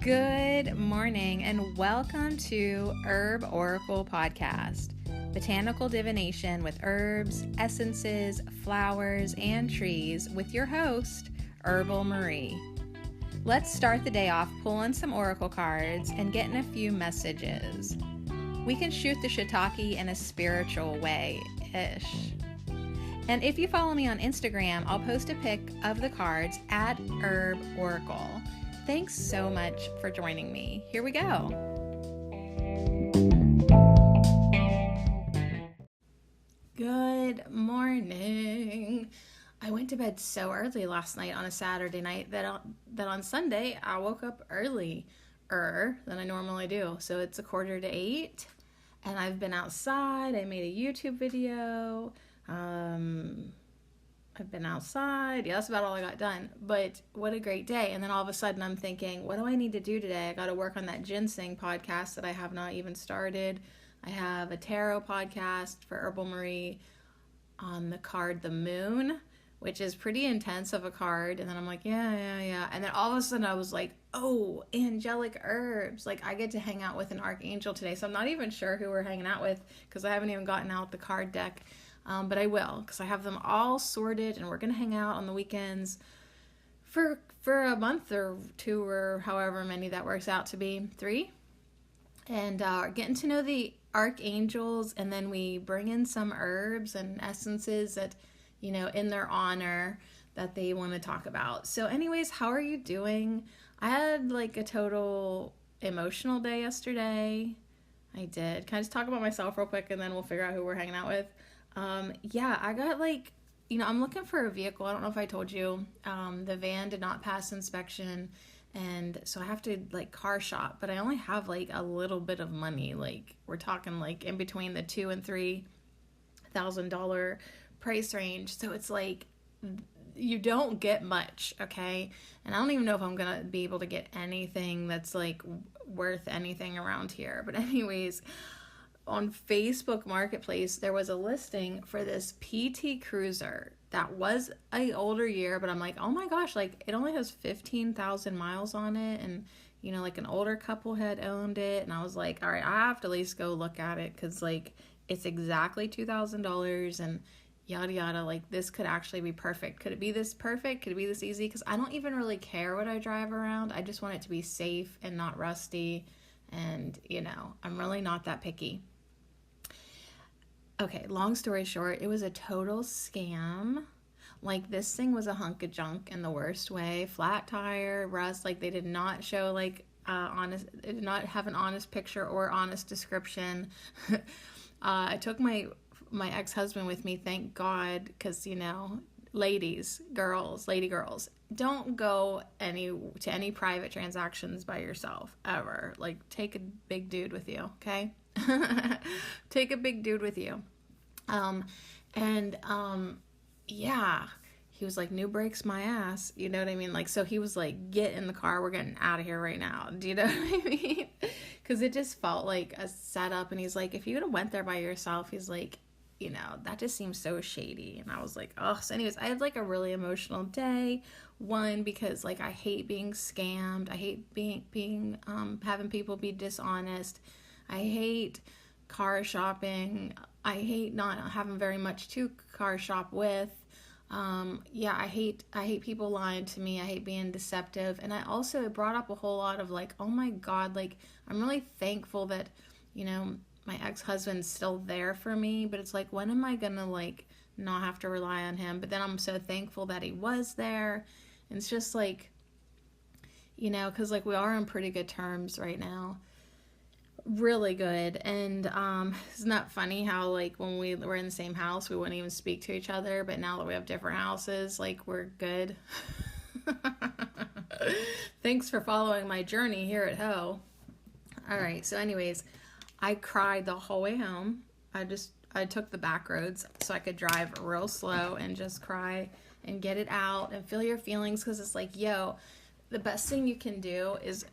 Good morning and welcome to Herb Oracle Podcast, botanical divination with herbs, essences, flowers, and trees with your host, Herbal Marie. Let's start the day off pulling some oracle cards and getting a few messages. We can shoot the shiitake in a spiritual way-ish. And if you follow me on Instagram, I'll post a pic of the cards at Herb Oracle. Thanks so much for joining me. Here we go. Good morning. I went to bed so early last night on a Saturday night that on Sunday I woke up earlier than I normally do. So it's 7:45 and I've been outside. I made a YouTube video. I've been outside. Yeah, that's about all I got done. But what a great day. And then all of a sudden I'm thinking, what do I need to do today? I got to work on that ginseng podcast that I have not even started. I have a tarot podcast for Herbal Marie on the card The Moon, which is pretty intense of a card. And then I'm like, yeah. And then all of a sudden I was like, oh, angelic herbs. Like I get to hang out with an archangel today. So I'm not even sure who we're hanging out with because I haven't even gotten out the card deck. But I will, because I have them all sorted, and we're going to hang out on the weekends for a month or two, or however many that works out to be, 3. And getting to know the archangels, and then we bring in some herbs and essences that, in their honor that they want to talk about. So anyways, how are you doing? I had like a total emotional day yesterday. I did. Can I just talk about myself real quick, and then we'll figure out who we're hanging out with? I got I'm looking for a vehicle. I don't know if I told you, the van did not pass inspection. And so I have to car shop, but I only have a little bit of money. We're talking in between the $2,000 and $3,000 price range. So it's you don't get much. Okay. And I don't even know if I'm going to be able to get anything that's worth anything around here. But anyways, on Facebook Marketplace, there was a listing for this PT Cruiser that was an older year, but I'm like, oh my gosh, it only has 15,000 miles on it, and an older couple had owned it, and I was like, all right, I have to at least go look at it, because it's exactly $2,000 and yada yada. This could actually be perfect. Could it be this perfect? Could it be this easy? Because I don't even really care what I drive around. I just want it to be safe and not rusty, and I'm really not that picky. Okay, long story short, it was a total scam. This thing was a hunk of junk in the worst way. Flat tire, rust, they did not show honest, they did not have an honest picture or honest description. I took my ex-husband with me, thank God, because lady girls, don't go to any private transactions by yourself ever. Take a big dude with you, okay? Take a big dude with you. He was like, new brakes my ass, you know what I mean? So he was like, get in the car, we're getting out of here right now. Do you know what I mean? Because it just felt like a setup. And he's like, if you would have went there by yourself, he's like, that just seems so shady. And I was like, oh. So anyways, I had a really emotional day. One, because I hate being scammed. I hate being having people be dishonest. I hate car shopping. I hate not having very much to car shop with. I hate people lying to me. I hate being deceptive. And it brought up a whole lot of oh my God, I'm really thankful that, my ex-husband's still there for me, but it's when am I gonna not have to rely on him? But then I'm so thankful that he was there. And it's just because we are on pretty good terms right now. Really good. And isn't that funny how when we were in the same house we wouldn't even speak to each other, but now that we have different houses, we're good. Thanks for following my journey here at Ho. All right, so anyways, I cried the whole way home. I took the back roads so I could drive real slow and just cry and get it out and feel your feelings, because it's the best thing you can do is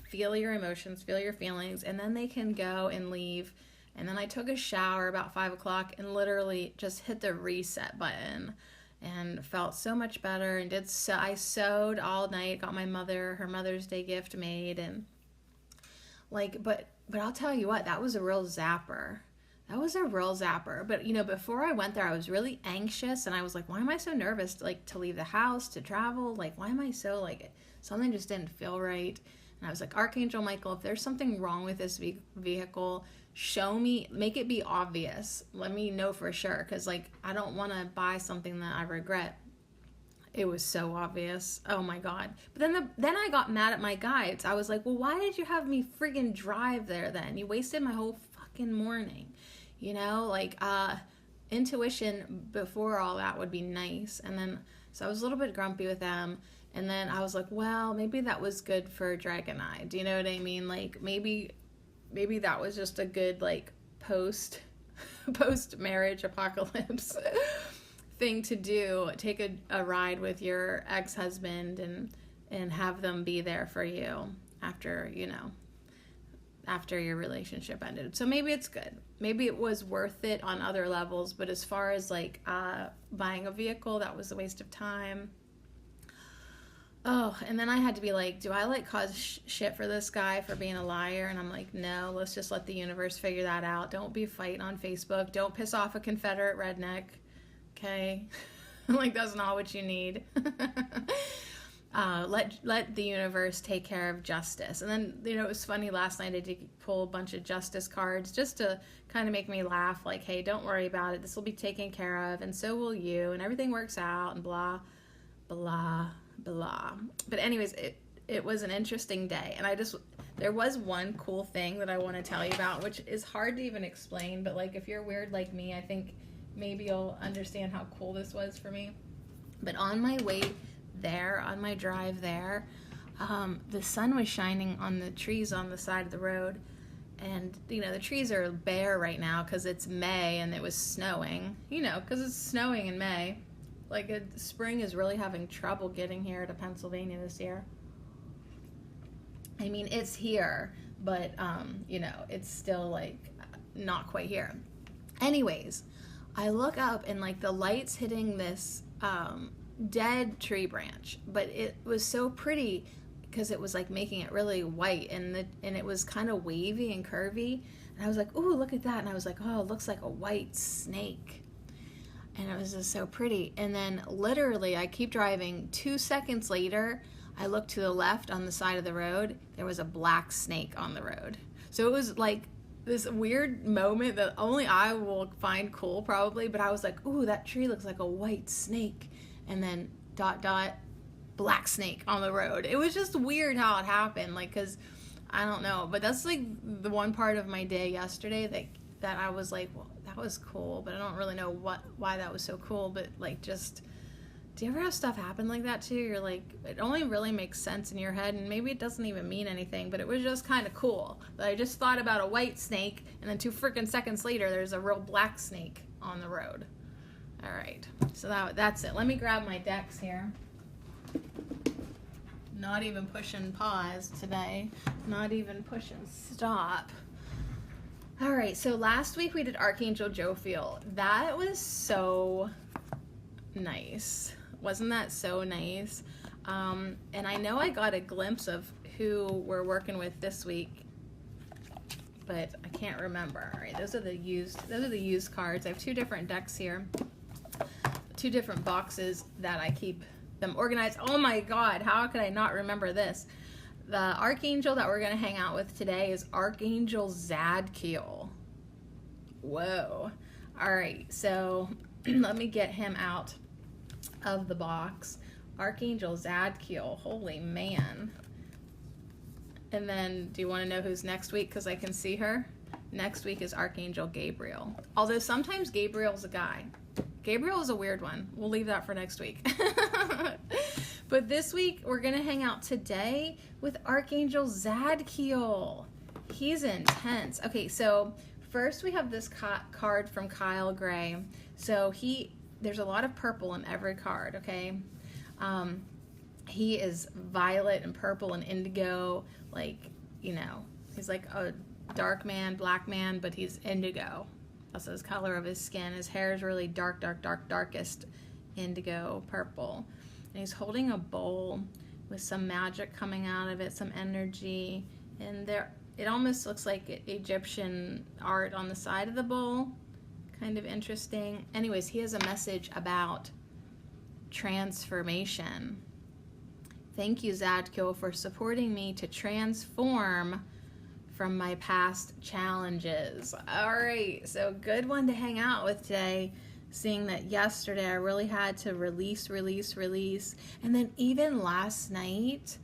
feel your emotions, feel your feelings, and then they can go and leave. And then I took a shower about 5 o'clock and literally just hit the reset button and felt so much better, and I sewed all night, got my mother her Mother's Day gift made, and like, but I'll tell you what, that was a real zapper. That was a real zapper. But you know, before I went there, I was really anxious, and I was like, why am I so nervous to leave the house, to travel? Like, why am I so like, something just didn't feel right. And I was like, Archangel Michael, if there's something wrong with this vehicle, show me, make it be obvious. Let me know for sure, because like, I don't want to buy something that I regret. It was so obvious. Oh my God. But then I got mad at my guides. I was like, well, why did you have me friggin' drive there then? You wasted my whole fucking morning. You know, like, intuition before all that would be nice. And then, so I was a little bit grumpy with them. And then I was like, well, maybe that was good for Dragon Eye. Do you know what I mean? Like, maybe that was just a good, like, post-marriage apocalypse thing to do. Take a ride with your ex-husband and have them be there for you after, you know, after your relationship ended. So maybe it's good. Maybe it was worth it on other levels, but as far as like buying a vehicle, that was a waste of time. Oh, and then I had to be like, do I like cause shit for this guy for being a liar? And I'm like, no, let's just let the universe figure that out. Don't be fighting on Facebook. Don't piss off a Confederate redneck. Okay? Like, that's not what you need. Let the universe take care of justice. And then, you know, it was funny last night, I did pull a bunch of justice cards just to kind of make me laugh, like, hey, don't worry about it, this will be taken care of, and so will you, and everything works out, and blah blah blah. But anyways, it was an interesting day, and there was one cool thing that I want to tell you about, which is hard to even explain, but like, if you're weird like me, I think maybe you'll understand how cool this was for me. But on my way there, on my drive there, the sun was shining on the trees on the side of the road, and you know, the trees are bare right now because it's May and it was snowing, you know, because it's snowing in May. Like, spring is really having trouble getting here to Pennsylvania this year. I mean, it's here, but you know, it's still like not quite here. Anyways, I look up and like the light's hitting this dead tree branch, but it was so pretty because it was like making it really white, and it was kind of wavy and curvy, and I was like, ooh, look at that. And I was like, oh, it looks like a white snake, and it was just so pretty. And then literally I keep driving, 2 seconds later I looked to the left on the side of the road, there was a black snake on the road. So it was like this weird moment that only I will find cool probably, but I was like, ooh, that tree looks like a white snake, and then ... black snake on the road. It was just weird how it happened, like, because I don't know, but that's like the one part of my day yesterday that I was like, well, that was cool, but I don't really know why that was so cool. But like, just, do you ever have stuff happen like that too? You're like, it only really makes sense in your head, and maybe it doesn't even mean anything, but it was just kind of cool that I just thought about a white snake, and then 2 freaking seconds later there's a real black snake on the road. All right, so that's it. Let me grab my decks here. Not even pushing pause today. Not even pushing stop. All right, so last week we did Archangel Jophiel. That was so nice. Wasn't that so nice? And I know I got a glimpse of who we're working with this week, but I can't remember. All right, those are the used cards. I have 2 different decks here. 2 different boxes that I keep them organized. Oh my God, how could I not remember this? The Archangel that we're going to hang out with today is Archangel Zadkiel. Whoa. All right, so let me get him out of the box. Archangel Zadkiel, holy man. And then, do you want to know who's next week? Because I can see her. Next week is Archangel Gabriel. Although sometimes Gabriel's a guy. Gabriel is a weird one. We'll leave that for next week. But this week, we're going to hang out today with Archangel Zadkiel. He's intense. Okay, so first we have this card from Kyle Gray. So there's a lot of purple in every card, okay? He is violet and purple and indigo. Like, you know, he's like a dark man, black man, but he's indigo. That's his color of his skin. His hair is really darkest indigo purple. And he's holding a bowl with some magic coming out of it, some energy. And there, it almost looks like Egyptian art on the side of the bowl. Kind of interesting. Anyways, he has a message about transformation. Thank you, Zadkiel, for supporting me to transform from my past challenges. All right, so good one to hang out with today. Seeing that yesterday I really had to release. And then even last night,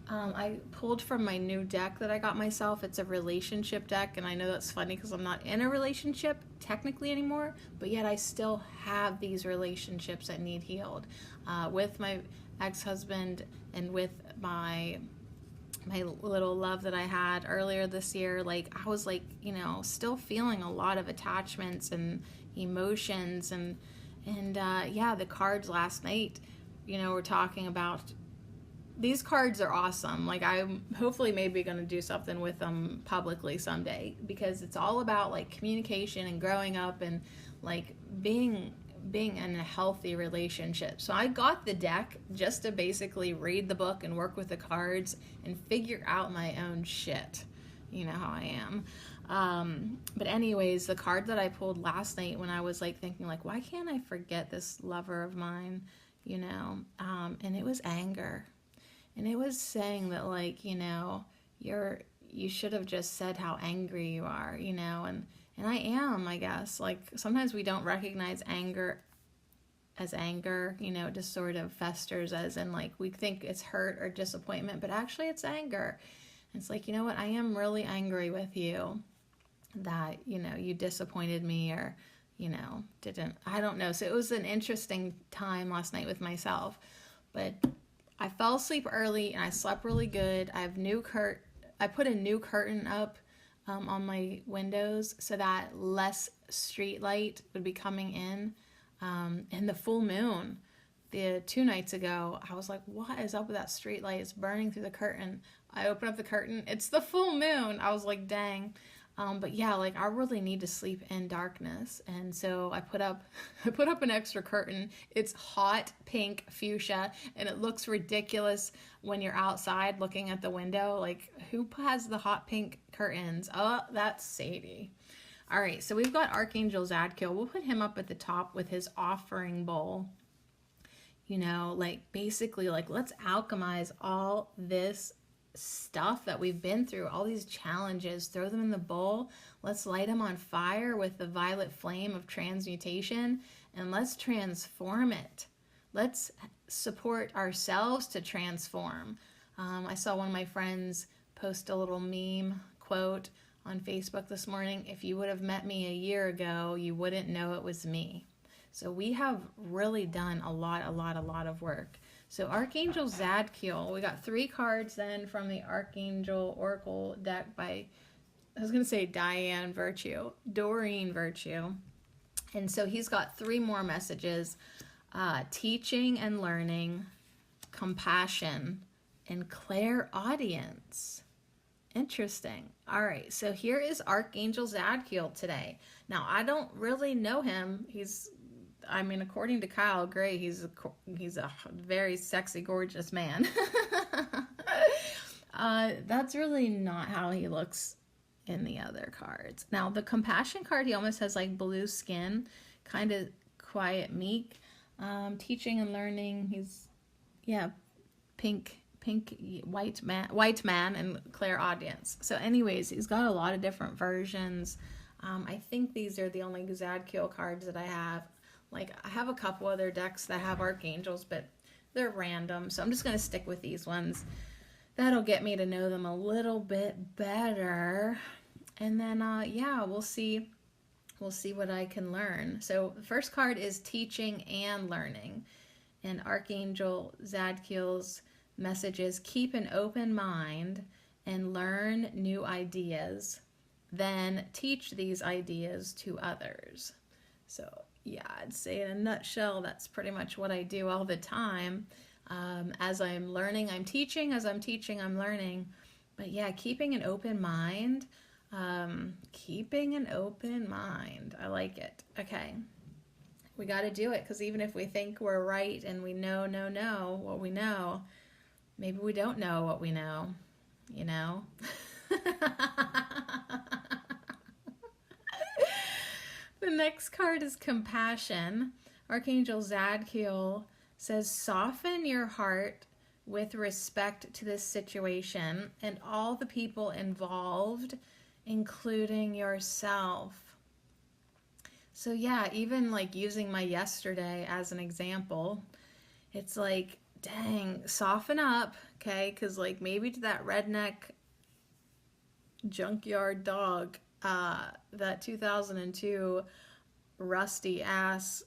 I pulled from my new deck that I got myself. It's a relationship deck, and I know that's funny because I'm not in a relationship technically anymore, but yet I still have these relationships that need healed. With my ex-husband and with my little love that I had earlier this year, like I was like, you know, still feeling a lot of attachments and emotions and yeah, the cards last night, you know, we're talking about. These cards are awesome. Like I'm hopefully maybe going to do something with them publicly someday, because it's all about like communication and growing up and like being in a healthy relationship. So I got the deck just to basically read the book and work with the cards and figure out my own shit. You know how I am. But anyways, the card that I pulled last night when I was like thinking like, why can't I forget this lover of mine, you know? And it was anger. And it was saying that, like, you know, you should have just said how angry you are, you know, and I am, I guess. Like, sometimes we don't recognize anger as anger, you know, it just sort of festers as in, like, we think it's hurt or disappointment, but actually it's anger. It's like, you know what, I am really angry with you that, you know, you disappointed me or, you know, I don't know. So it was an interesting time last night with myself, but I fell asleep early and I slept really good. I put a new curtain up on my windows so that less street light would be coming in. And the full moon, the 2 nights ago, I was like, what is up with that street light? It's burning through the curtain. I open up the curtain. It's the full moon. I was like, dang. But yeah, like I really need to sleep in darkness. And so I put up an extra curtain. It's hot pink fuchsia and it looks ridiculous when you're outside looking at the window. Like, who has the hot pink curtains? Oh, that's Sadie. All right, so we've got Archangel Zadkiel. We'll put him up at the top with his offering bowl. You know, like basically like let's alchemize all this stuff that we've been through, all these challenges, throw them in the bowl. Let's light them on fire with the violet flame of transmutation and let's transform it. Let's support ourselves to transform. I saw one of my friends post a little meme quote on Facebook this morning. If you would have met me a year ago, you wouldn't know it was me. So we have really done a lot of work. So Archangel Zadkiel, we got 3 cards then from the Archangel Oracle deck by, I was going to say Doreen Virtue. And so he's got 3 more messages, teaching and learning, compassion, and clairaudience. Interesting. All right, so here is Archangel Zadkiel today. Now, I don't really know him. According to Kyle Gray, he's a very sexy, gorgeous man. That's really not how he looks in the other cards. Now, the compassion card, he almost has like blue skin, kind of quiet, meek. Teaching and learning, he's, pink, white man, and clairaudience. So anyways, he's got a lot of different versions. I think these are the only Zadkiel cards that I have. Like, I have a couple other decks that have archangels, but they're random. So I'm just going to stick with these ones. That'll get me to know them a little bit better. And then, we'll see what I can learn. So the first card is teaching and learning. And Archangel Zadkiel's message is keep an open mind and learn new ideas. Then teach these ideas to others. So yeah, I'd say in a nutshell, that's pretty much what I do all the time. As I'm learning, I'm teaching. As I'm teaching, I'm learning. But yeah, keeping an open mind. I like it. Okay. We got to do it, because even if we think we're right and we know what we know, maybe we don't know what we know, you know? The next card is compassion. Archangel Zadkiel says, soften your heart with respect to this situation and all the people involved, including yourself. So yeah, even like using my yesterday as an example, it's like, dang, soften up, okay? Because like maybe to that redneck junkyard dog, that 2002 rusty ass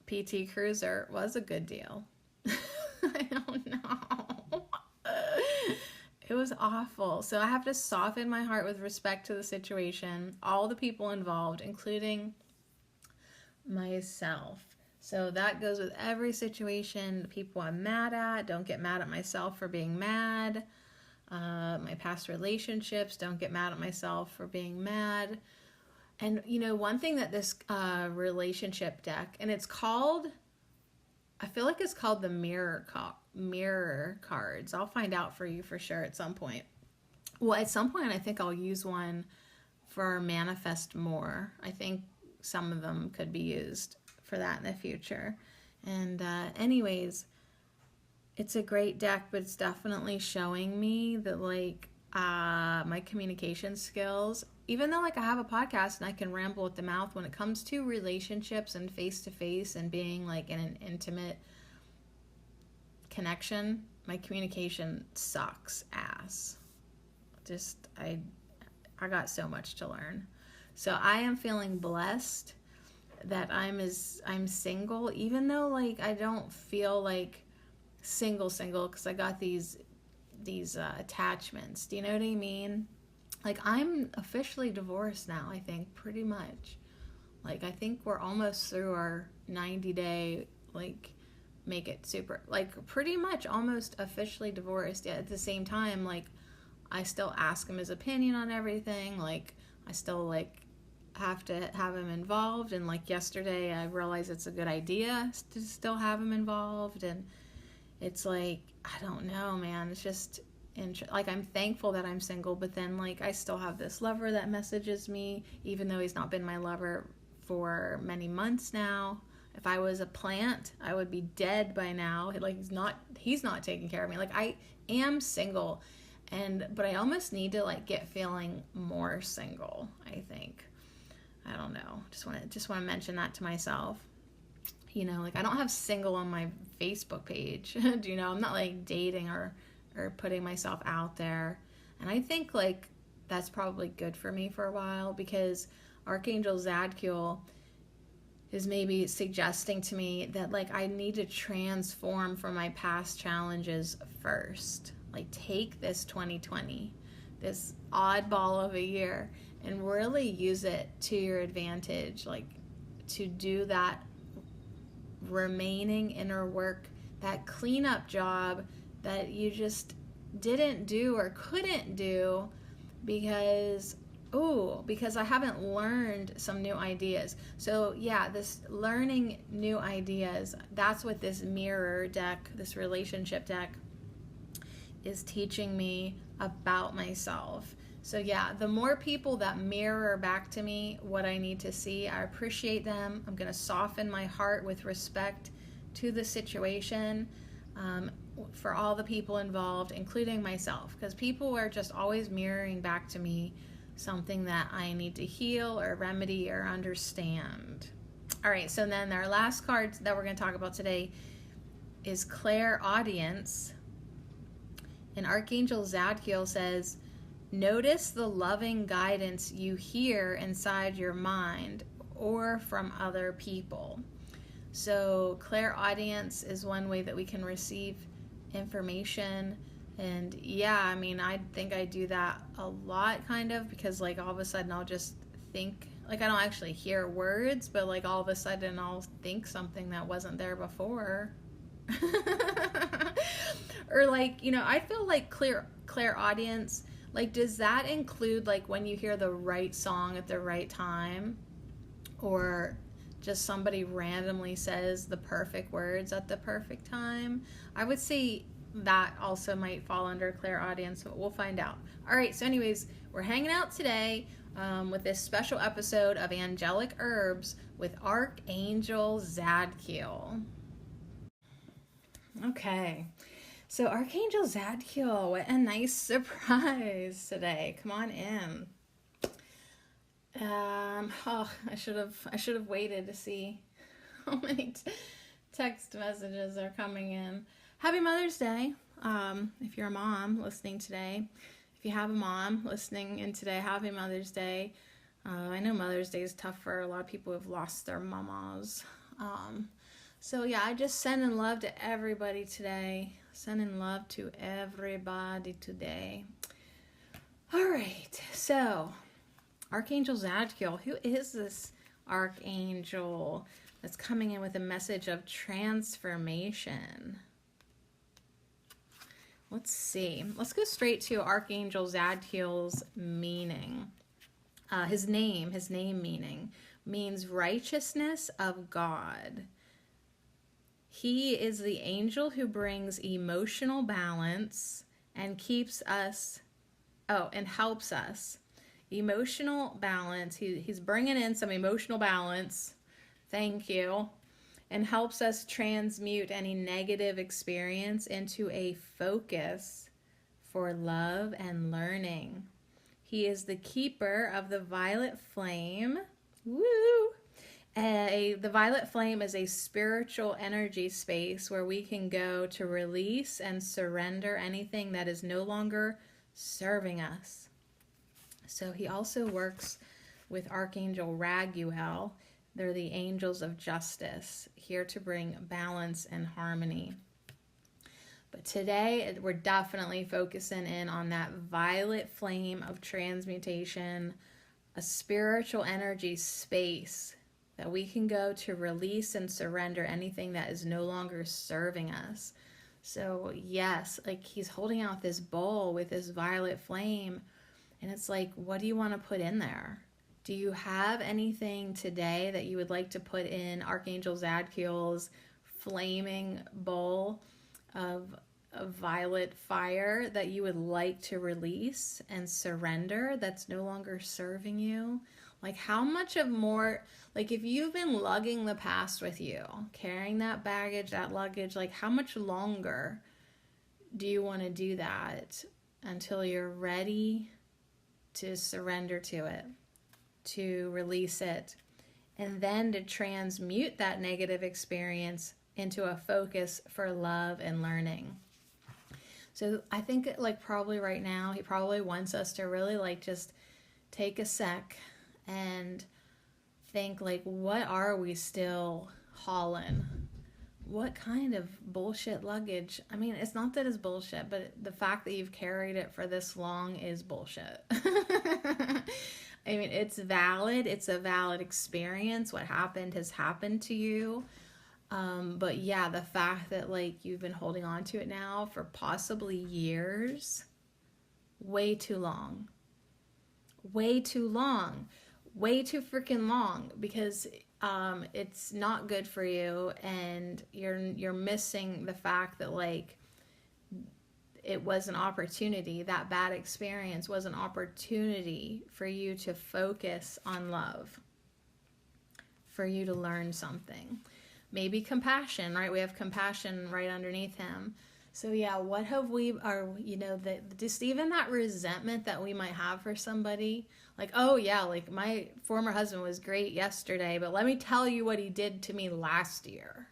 PT Cruiser was a good deal. I don't know. It was awful. So I have to soften my heart with respect to the situation, all the people involved, including myself. So that goes with every situation. The people I'm mad at, don't get mad at myself for being mad. My past relationships, don't get mad at myself for being mad. And, you know, one thing that this relationship deck, and it's called, I feel like it's called the mirror cards. I'll find out for you for sure at some point. Well, at some point, I think I'll use one for manifest more. I think some of them could be used for that in the future. And anyways, it's a great deck, but it's definitely showing me that like my communication skills, even though like I have a podcast and I can ramble at the mouth, when it comes to relationships and face-to-face and being like in an intimate connection, my communication sucks ass. Just I got so much to learn. So I am feeling blessed that I'm single, even though like I don't feel like single because I got these attachments. Do you know what I mean? Like I'm officially divorced now, I think, pretty much. Like I think we're almost through our 90-day like make it super, like pretty much almost officially divorced. Yet at the same time, like I still ask him his opinion on everything. Like I still like have to have him involved, and like yesterday I realized it's a good idea to still have him involved. And it's like, I don't know, man, it's just like I'm thankful that I'm single, but then like I still have this lover that messages me, even though he's not been my lover for many months now. If I was a plant, I would be dead by now. Like he's not taking care of me. Like I am single, but I almost need to like get feeling more single, I think. I don't know. Just want to mention that to myself. You know, like I don't have single on my Facebook page. Do you know? I'm not like dating or putting myself out there. And I think like that's probably good for me for a while, because Archangel Zadkiel is maybe suggesting to me that like I need to transform from my past challenges first. Like take this 2020, this oddball of a year, and really use it to your advantage, like to do that remaining inner work, that cleanup job that you just didn't do or couldn't do because I haven't learned some new ideas. So yeah, this learning new ideas, that's what this mirror deck, this relationship deck, is teaching me about myself. So yeah, the more people that mirror back to me what I need to see, I appreciate them. I'm going to soften my heart with respect to the situation, for all the people involved, including myself, because people are just always mirroring back to me something that I need to heal or remedy or understand. All right, so then our last card that we're going to talk about today is clairaudience. And Archangel Zadkiel says, notice the loving guidance you hear inside your mind or from other people. So clairaudience is one way that we can receive information. And yeah, I mean, I think I do that a lot, kind of, because like all of a sudden I'll just think, like I don't actually hear words, but like all of a sudden I'll think something that wasn't there before. Or like, you know, I feel like clairaudience, like does that include like when you hear the right song at the right time? Or just somebody randomly says the perfect words at the perfect time. I would say that also might fall under clairaudience, but we'll find out. All right, so anyways, we're hanging out today with this special episode of Angelic Herbs with Archangel Zadkiel. Okay, so Archangel Zadkiel, what a nice surprise today. Come on in. I should have waited to see how many text messages are coming in. Happy Mother's Day. If you're a mom listening today, if you have a mom listening in today, happy Mother's Day. I know Mother's Day is tough for a lot of people who have lost their mamas. So yeah, I just send in love to everybody today. Send in love to everybody today. All right, so Archangel Zadkiel, who is this Archangel that's coming in with a message of transformation? Let's see. Let's go straight to Archangel Zadkiel's meaning. His name meaning means righteousness of God. He is the angel who brings emotional balance and keeps us, and helps us. Emotional balance. He's bringing in some emotional balance. Thank you. And helps us transmute any negative experience into a focus for love and learning. He is the keeper of the violet flame. Woo! The violet flame is a spiritual energy space where we can go to release and surrender anything that is no longer serving us. So he also works with Archangel Raguel. They're the angels of justice, here to bring balance and harmony. But today, we're definitely focusing in on that violet flame of transmutation, a spiritual energy space that we can go to release and surrender anything that is no longer serving us. So yes, like he's holding out this bowl with this violet flame, and it's like, what do you want to put in there? Do you have anything today that you would like to put in Archangel Zadkiel's flaming bowl of violet fire that you would like to release and surrender that's no longer serving you? Like how much of more, like if you've been lugging the past with you, carrying that baggage, that luggage, like how much longer do you want to do that until you're ready to surrender to it, to release it, and then to transmute that negative experience into a focus for love and learning? So I think like probably right now, he probably wants us to really like just take a sec and think like, what are we still hauling? What kind of bullshit luggage? I mean, it's not that it's bullshit, but the fact that you've carried it for this long is bullshit. I mean, it's valid. It's a valid experience. What happened has happened to you. But yeah, the fact that like you've been holding on to it now for possibly years, way too long. Way too long. Way too freaking long, because it's not good for you, and you're missing the fact that like it was an opportunity. That bad experience was an opportunity for you to focus on love, for you to learn something. Maybe compassion, right? We have compassion right underneath him. So yeah, what have we, just even that resentment that we might have for somebody, like, oh yeah, like my former husband was great yesterday, but let me tell you what he did to me last year,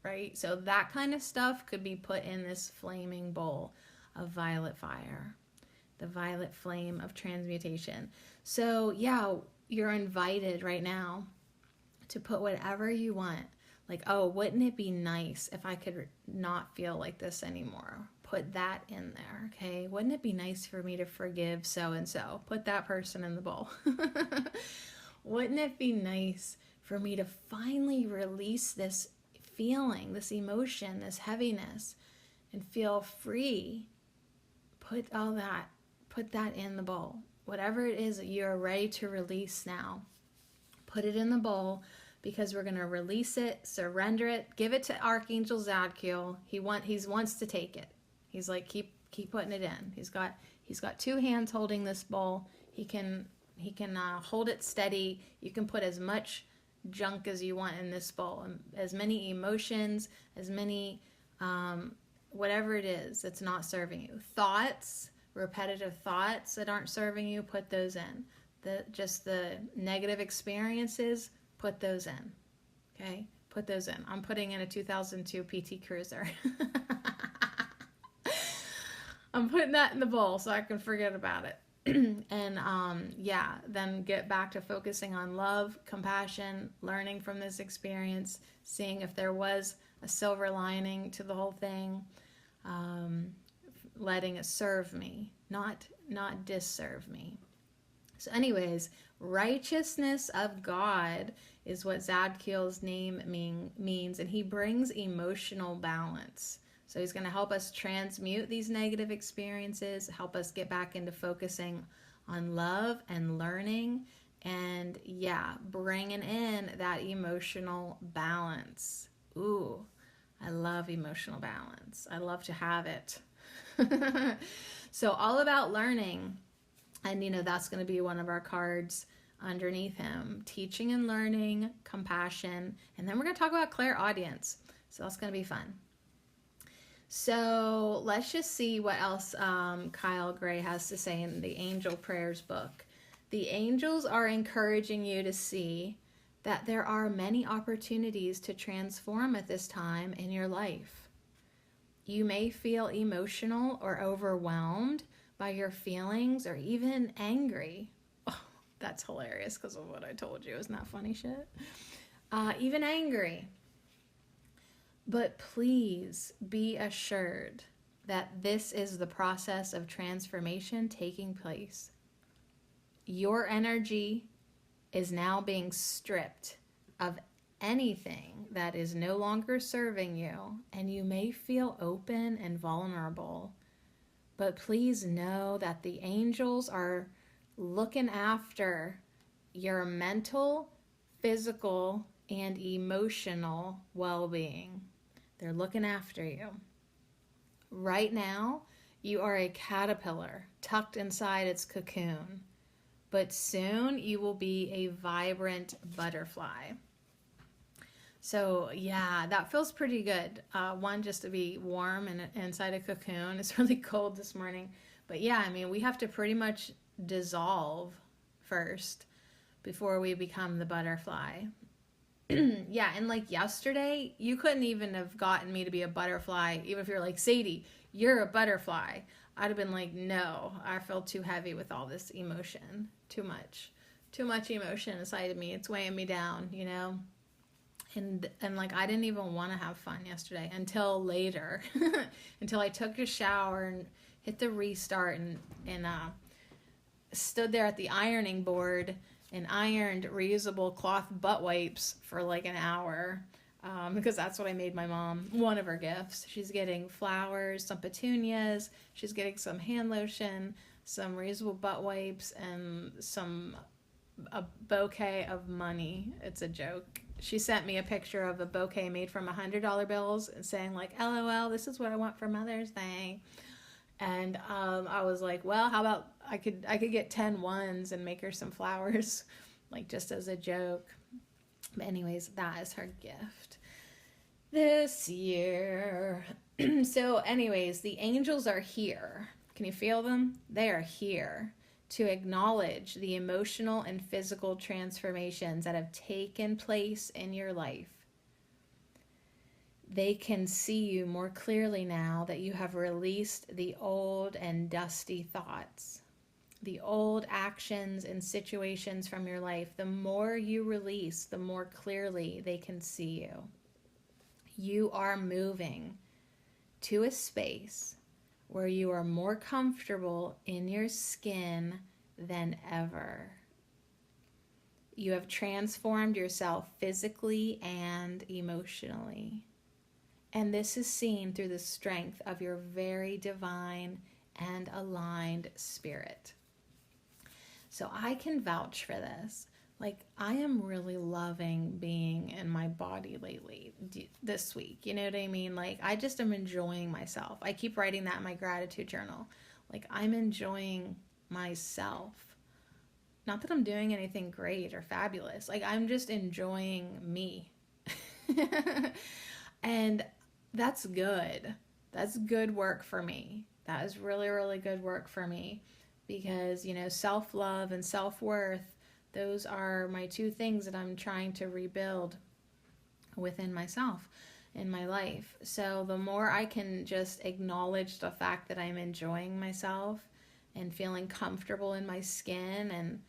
right? So that kind of stuff could be put in this flaming bowl of violet fire, the violet flame of transmutation. So yeah, you're invited right now to put whatever you want. Like, oh, wouldn't it be nice if I could not feel like this anymore? Put that in there, okay? Wouldn't it be nice for me to forgive so-and-so? Put that person in the bowl. Wouldn't it be nice for me to finally release this feeling, this emotion, this heaviness, and feel free? Put that in the bowl. Whatever it is that you're ready to release now, put it in the bowl, because we're going to release it, surrender it, give it to Archangel Zadkiel. He wants to take it. He's like, keep putting it in. He's got 2 hands holding this bowl. He can hold it steady. You can put as much junk as you want in this bowl, as many emotions, as many whatever it is that's not serving you. Thoughts, repetitive thoughts that aren't serving you, put those in. Just the negative experiences, put those in. Okay? Put those in. I'm putting in a 2002 PT Cruiser. I'm putting that in the bowl so I can forget about it. And then get back to focusing on love, compassion, learning from this experience, seeing if there was a silver lining to the whole thing, letting it serve me, not disserve me. So anyways, righteousness of God is what Zadkiel's name means, and he brings emotional balance. So he's going to help us transmute these negative experiences, help us get back into focusing on love and learning, and bringing in that emotional balance. Ooh, I love emotional balance. I love to have it. So all about learning, and that's going to be one of our cards underneath him. Teaching and learning, compassion, and then we're going to talk about clairaudience. So that's going to be fun. So let's just see what else Kyle Gray has to say in the Angel Prayers book. The angels are encouraging you to see that there are many opportunities to transform at this time in your life. You may feel emotional or overwhelmed by your feelings or even angry. Oh, that's hilarious because of what I told you. Isn't that funny shit? Even angry. But please be assured that this is the process of transformation taking place. Your energy is now being stripped of anything that is no longer serving you, and you may feel open and vulnerable. But please know that the angels are looking after your mental, physical, and emotional well-being. They're looking after you. Right now, you are a caterpillar tucked inside its cocoon, but soon you will be a vibrant butterfly. So that feels pretty good. One, just to be warm and inside a cocoon. It's really cold this morning. But we have to pretty much dissolve first before we become the butterfly. And like yesterday, you couldn't even have gotten me to be a butterfly, even if you're like, Sadie, you're a butterfly. I'd have been like, no, I feel too heavy with all this emotion. Too much emotion inside of me. It's weighing me down, And like, I didn't even want to have fun yesterday until later, until I took a shower and hit the restart and stood there at the ironing board and ironed reusable cloth butt wipes for like an hour, because that's what I made my mom one of her gifts. She's getting flowers, some petunias, she's getting some hand lotion, some reusable butt wipes, and a bouquet of money. It's a joke. She sent me a picture of a bouquet made from $100 bills and saying like, LOL, this is what I want for Mother's Day. And I was like, well, how about I could get 10 ones and make her some flowers, like just as a joke. But anyways, that is her gift this year. So anyways, the angels are here. Can you feel them? They are here to acknowledge the emotional and physical transformations that have taken place in your life. They can see you more clearly now that you have released the old and dusty thoughts, the old actions and situations from your life. The more you release, the more clearly they can see you. You are moving to a space where you are more comfortable in your skin than ever. You have transformed yourself physically and emotionally. And this is seen through the strength of your very divine and aligned spirit. So I can vouch for this. like, I am really loving being in my body lately, this week. You know what I mean? Like, I just am enjoying myself. I keep writing that in my gratitude journal. Like, I'm enjoying myself. Not that I'm doing anything great or fabulous. Like, I'm just enjoying me. And that's good. That's good work for me. That is really, really good work for me. Because, self-love and self-worth, those are my two things that I'm trying to rebuild within myself in my life. So the more I can just acknowledge the fact that I'm enjoying myself and feeling comfortable in my skin, and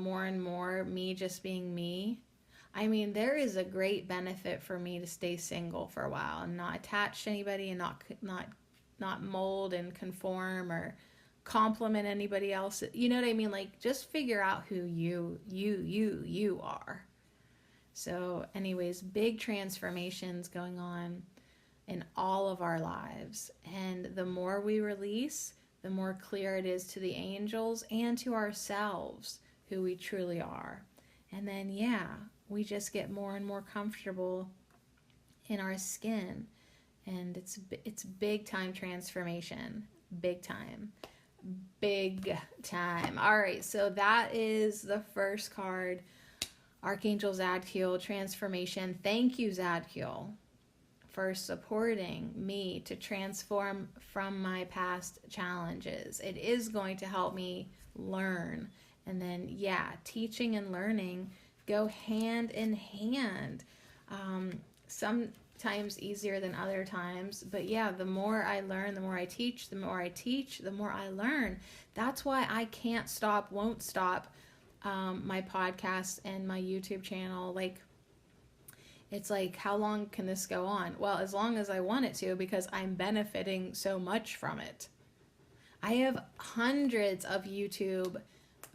more and more me just being me. I mean, there is a great benefit for me to stay single for a while and not attach to anybody, and not mold and conform or compliment anybody else. You know what I mean? Like, just figure out who you are. So anyways, big transformations going on in all of our lives. And the more we release, the more clear it is to the angels and to ourselves who we truly are. And then, we just get more and more comfortable in our skin. And it's big time transformation. Big time. Big time. All right, so that is the first card. Archangel Zadkiel, transformation. Thank you, Zadkiel, for supporting me to transform from my past challenges. It is going to help me learn. And then, teaching and learning go hand in hand. Sometimes easier than other times. But the more I learn, the more I teach, the more I learn. That's why I can't stop, won't stop my podcast and my YouTube channel. Like, it's like, how long can this go on? Well, as long as I want it to, because I'm benefiting so much from it. I have hundreds of YouTube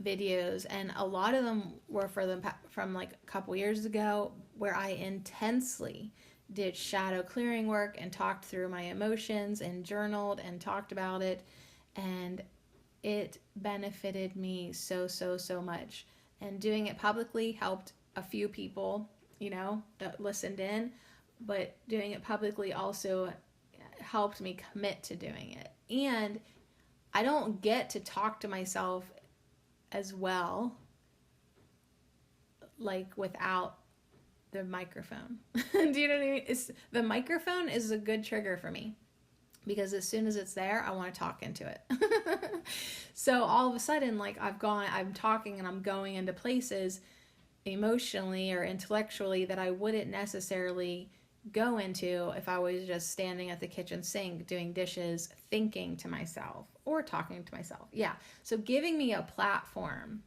videos, and a lot of them were from like a couple years ago, where I intensely did shadow clearing work and talked through my emotions and journaled and talked about it, and it benefited me so much. And doing it publicly helped a few people, that listened in, but doing it publicly also helped me commit to doing it. And I don't get to talk to myself as well, like, without the microphone. Do you know what I mean? The microphone is a good trigger for me, because as soon as it's there, I want to talk into it. So all of a sudden, like, I'm talking and I'm going into places emotionally or intellectually that I wouldn't necessarily go into if I was just standing at the kitchen sink doing dishes, thinking to myself or talking to myself. So giving me a platform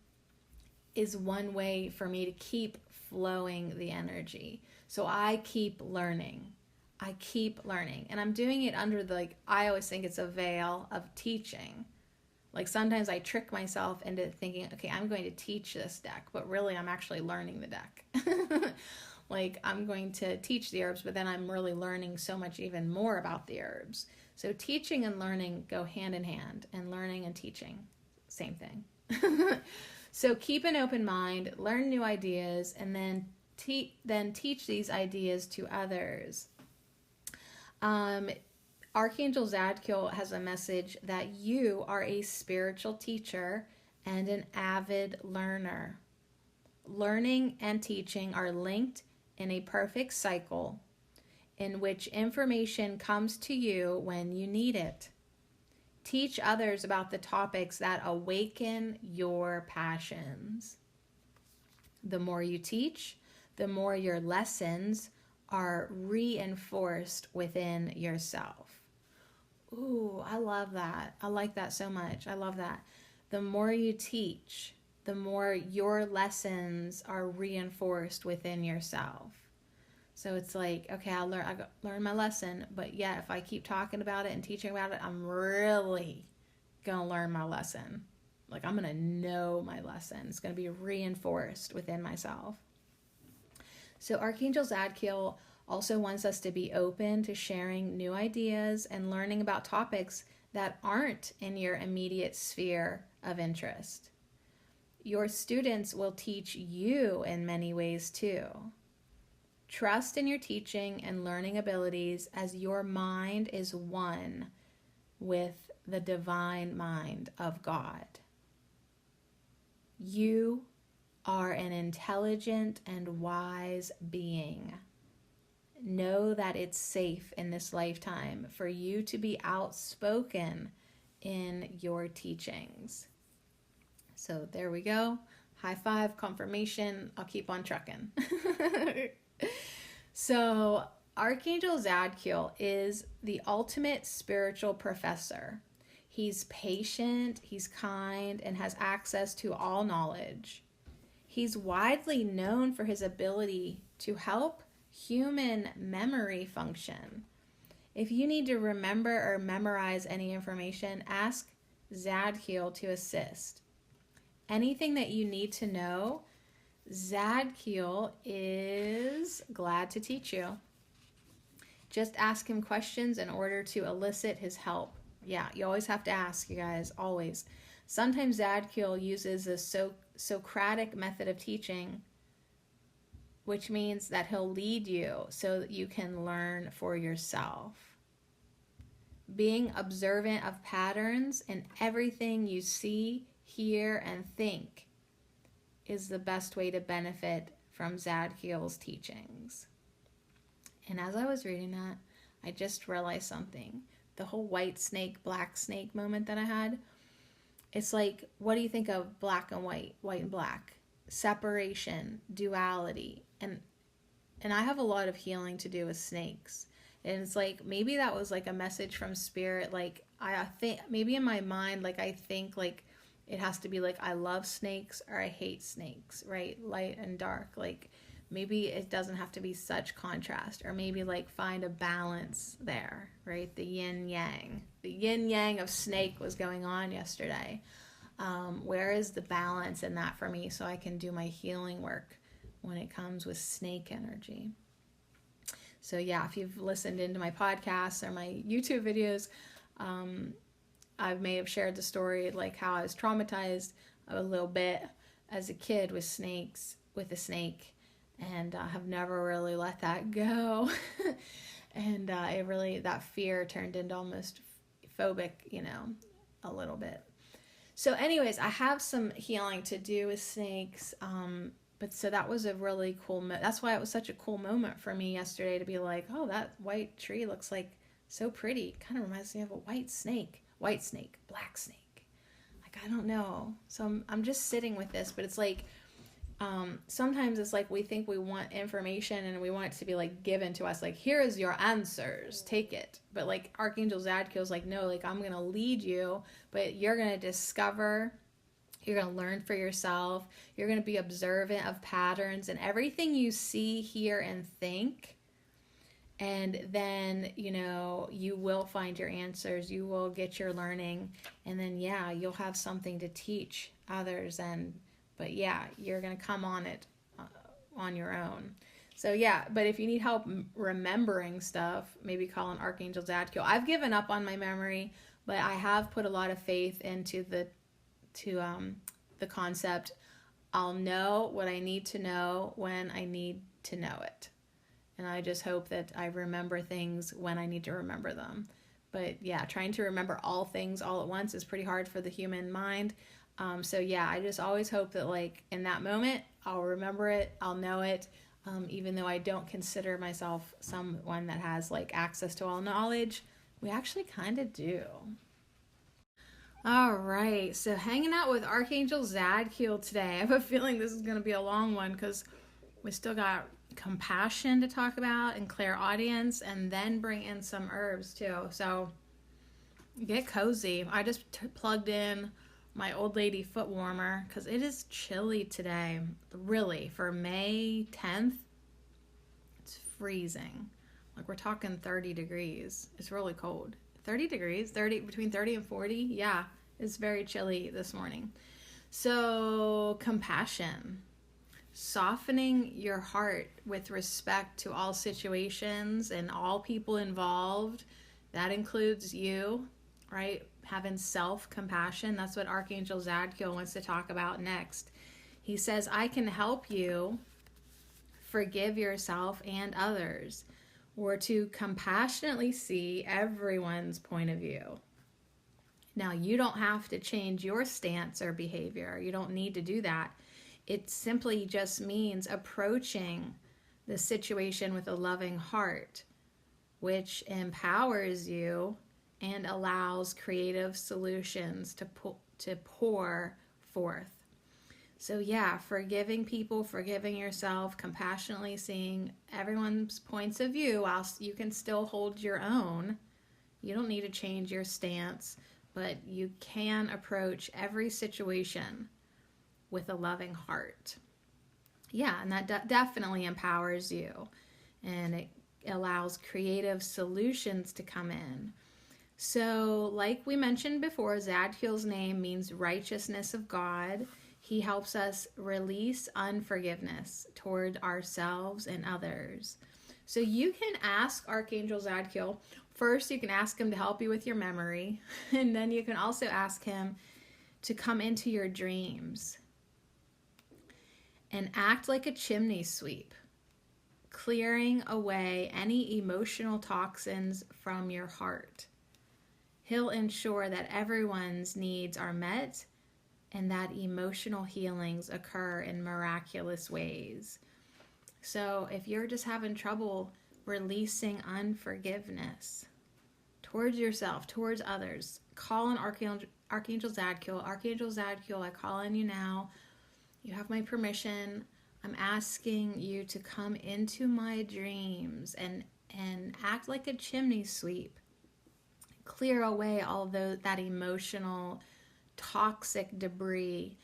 is one way for me to keep flowing the energy. So I keep learning. And I'm doing it under I always think it's a veil of teaching. Like, sometimes I trick myself into thinking, okay, I'm going to teach this deck, but really I'm actually learning the deck. Like, I'm going to teach the herbs, but then I'm really learning so much even more about the herbs. So teaching and learning go hand in hand, and learning and teaching, same thing. So keep an open mind, learn new ideas, and then teach these ideas to others. Archangel Zadkiel has a message that you are a spiritual teacher and an avid learner. Learning and teaching are linked in a perfect cycle in which information comes to you when you need it. Teach others about the topics that awaken your passions. The more you teach, the more your lessons are reinforced within yourself. Ooh, I love that. I like that so much. I love that. The more you teach, the more your lessons are reinforced within yourself. So it's like, okay, I learn my lesson, but if I keep talking about it and teaching about it, I'm really going to learn my lesson. Like, I'm going to know my lesson. It's going to be reinforced within myself. So Archangel Zadkiel also wants us to be open to sharing new ideas and learning about topics that aren't in your immediate sphere of interest. your students will teach you in many ways too. Trust in your teaching and learning abilities as your mind is one with the divine mind of God. You are an intelligent and wise being. Know that it's safe in this lifetime for you to be outspoken in your teachings. So there we go. High five, confirmation. I'll keep on trucking. So Archangel Zadkiel is the ultimate spiritual professor. He's patient, he's kind, and has access to all knowledge. He's widely known for his ability to help human memory function. If you need to remember or memorize any information, ask Zadkiel to assist. Anything that you need to know, Zadkiel is glad to teach you. Just ask him questions in order to elicit his help. Yeah, you always have to ask, you guys, always. Sometimes Zadkiel uses a Socratic method of teaching, which means that he'll lead you so that you can learn for yourself. Being observant of patterns in everything you see, hear, and think is the best way to benefit from Zadkiel's teachings. And as I was reading that, I just realized something. The whole white snake, black snake moment that I had, it's like, what do you think of black and white and black? Separation, duality. And I have a lot of healing to do with snakes. And it's like, maybe that was like a message from spirit. Like, I think, maybe in my mind, like, I think like, it has to be like, I love snakes or I hate snakes, right? Light and dark. Like, maybe it doesn't have to be such contrast, or maybe like find a balance there, right? The yin yang. The yin yang of snake was going on yesterday. Where is the balance in that for me so I can do my healing work when it comes with snake energy? So yeah, if you've listened into my podcasts or my YouTube videos, I may have shared the story, like how I was traumatized a little bit as a kid with a snake, and I have never really let that go. And that fear turned into almost phobic, a little bit. So anyways, I have some healing to do with snakes. But so that was a really cool, that's why it was such a cool moment for me yesterday to be like, oh, that white tree looks like so pretty. Kind of reminds me of a white snake, black snake. Like, I don't know. So I'm just sitting with this, but it's like, sometimes it's like we think we want information and we want it to be like given to us, like, here is your answers, take it. But like Archangel Zadkiel is like, no, like, I'm gonna lead you, but you're gonna discover, you're gonna learn for yourself, you're gonna be observant of patterns and everything you see, hear, and think. And then, you will find your answers, you will get your learning, and then yeah, you'll have something to teach others. But yeah, you're going to come on it on your own. So yeah, but if you need help remembering stuff, maybe call an Archangel Zadkiel. I've given up on my memory, but I have put a lot of faith into the concept. I'll know what I need to know when I need to know it. And I just hope that I remember things when I need to remember them. But yeah, trying to remember all things all at once is pretty hard for the human mind. So yeah, I just always hope that like in that moment, I'll remember it, I'll know it, even though I don't consider myself someone that has like access to all knowledge. We actually kind of do. All right, so hanging out with Archangel Zadkiel today. I have a feeling this is going to be a long one because we still got compassion to talk about and clairaudience, and then bring in some herbs too. So get cozy. I just plugged in my old lady foot warmer because it is chilly today. Really, for May 10th, it's freezing. Like, we're talking 30 degrees. It's really cold. 30 degrees, between 30 and 40. Yeah, it's very chilly this morning. So compassion, softening your heart with respect to all situations and all people involved. That includes you. right? Having self-compassion. That's what Archangel Zadkiel wants to talk about next. He says, I can help you forgive yourself and others, or to compassionately see everyone's point of view. Now, you don't have to change your stance or behavior. You don't need to do that. It simply just means approaching the situation with a loving heart, which empowers you and allows creative solutions to pour forth. So yeah, forgiving people, forgiving yourself, compassionately seeing everyone's points of view while you can still hold your own. You don't need to change your stance, but you can approach every situation with a loving heart. Yeah, and that definitely empowers you, and it allows creative solutions to come in. So, like we mentioned before, Zadkiel's name means righteousness of God. He helps us release unforgiveness toward ourselves and others. So you can ask Archangel Zadkiel. First, you can ask him to help you with your memory. And then you can also ask him to come into your dreams and act like a chimney sweep, clearing away any emotional toxins from your heart. He'll ensure that everyone's needs are met and that emotional healings occur in miraculous ways. So if you're just having trouble releasing unforgiveness towards yourself, towards others, call on Archangel Zadkiel. Archangel Zadkiel, I call on you now. You have my permission. I'm asking you to come into my dreams and act like a chimney sweep. Clear away all that emotional toxic debris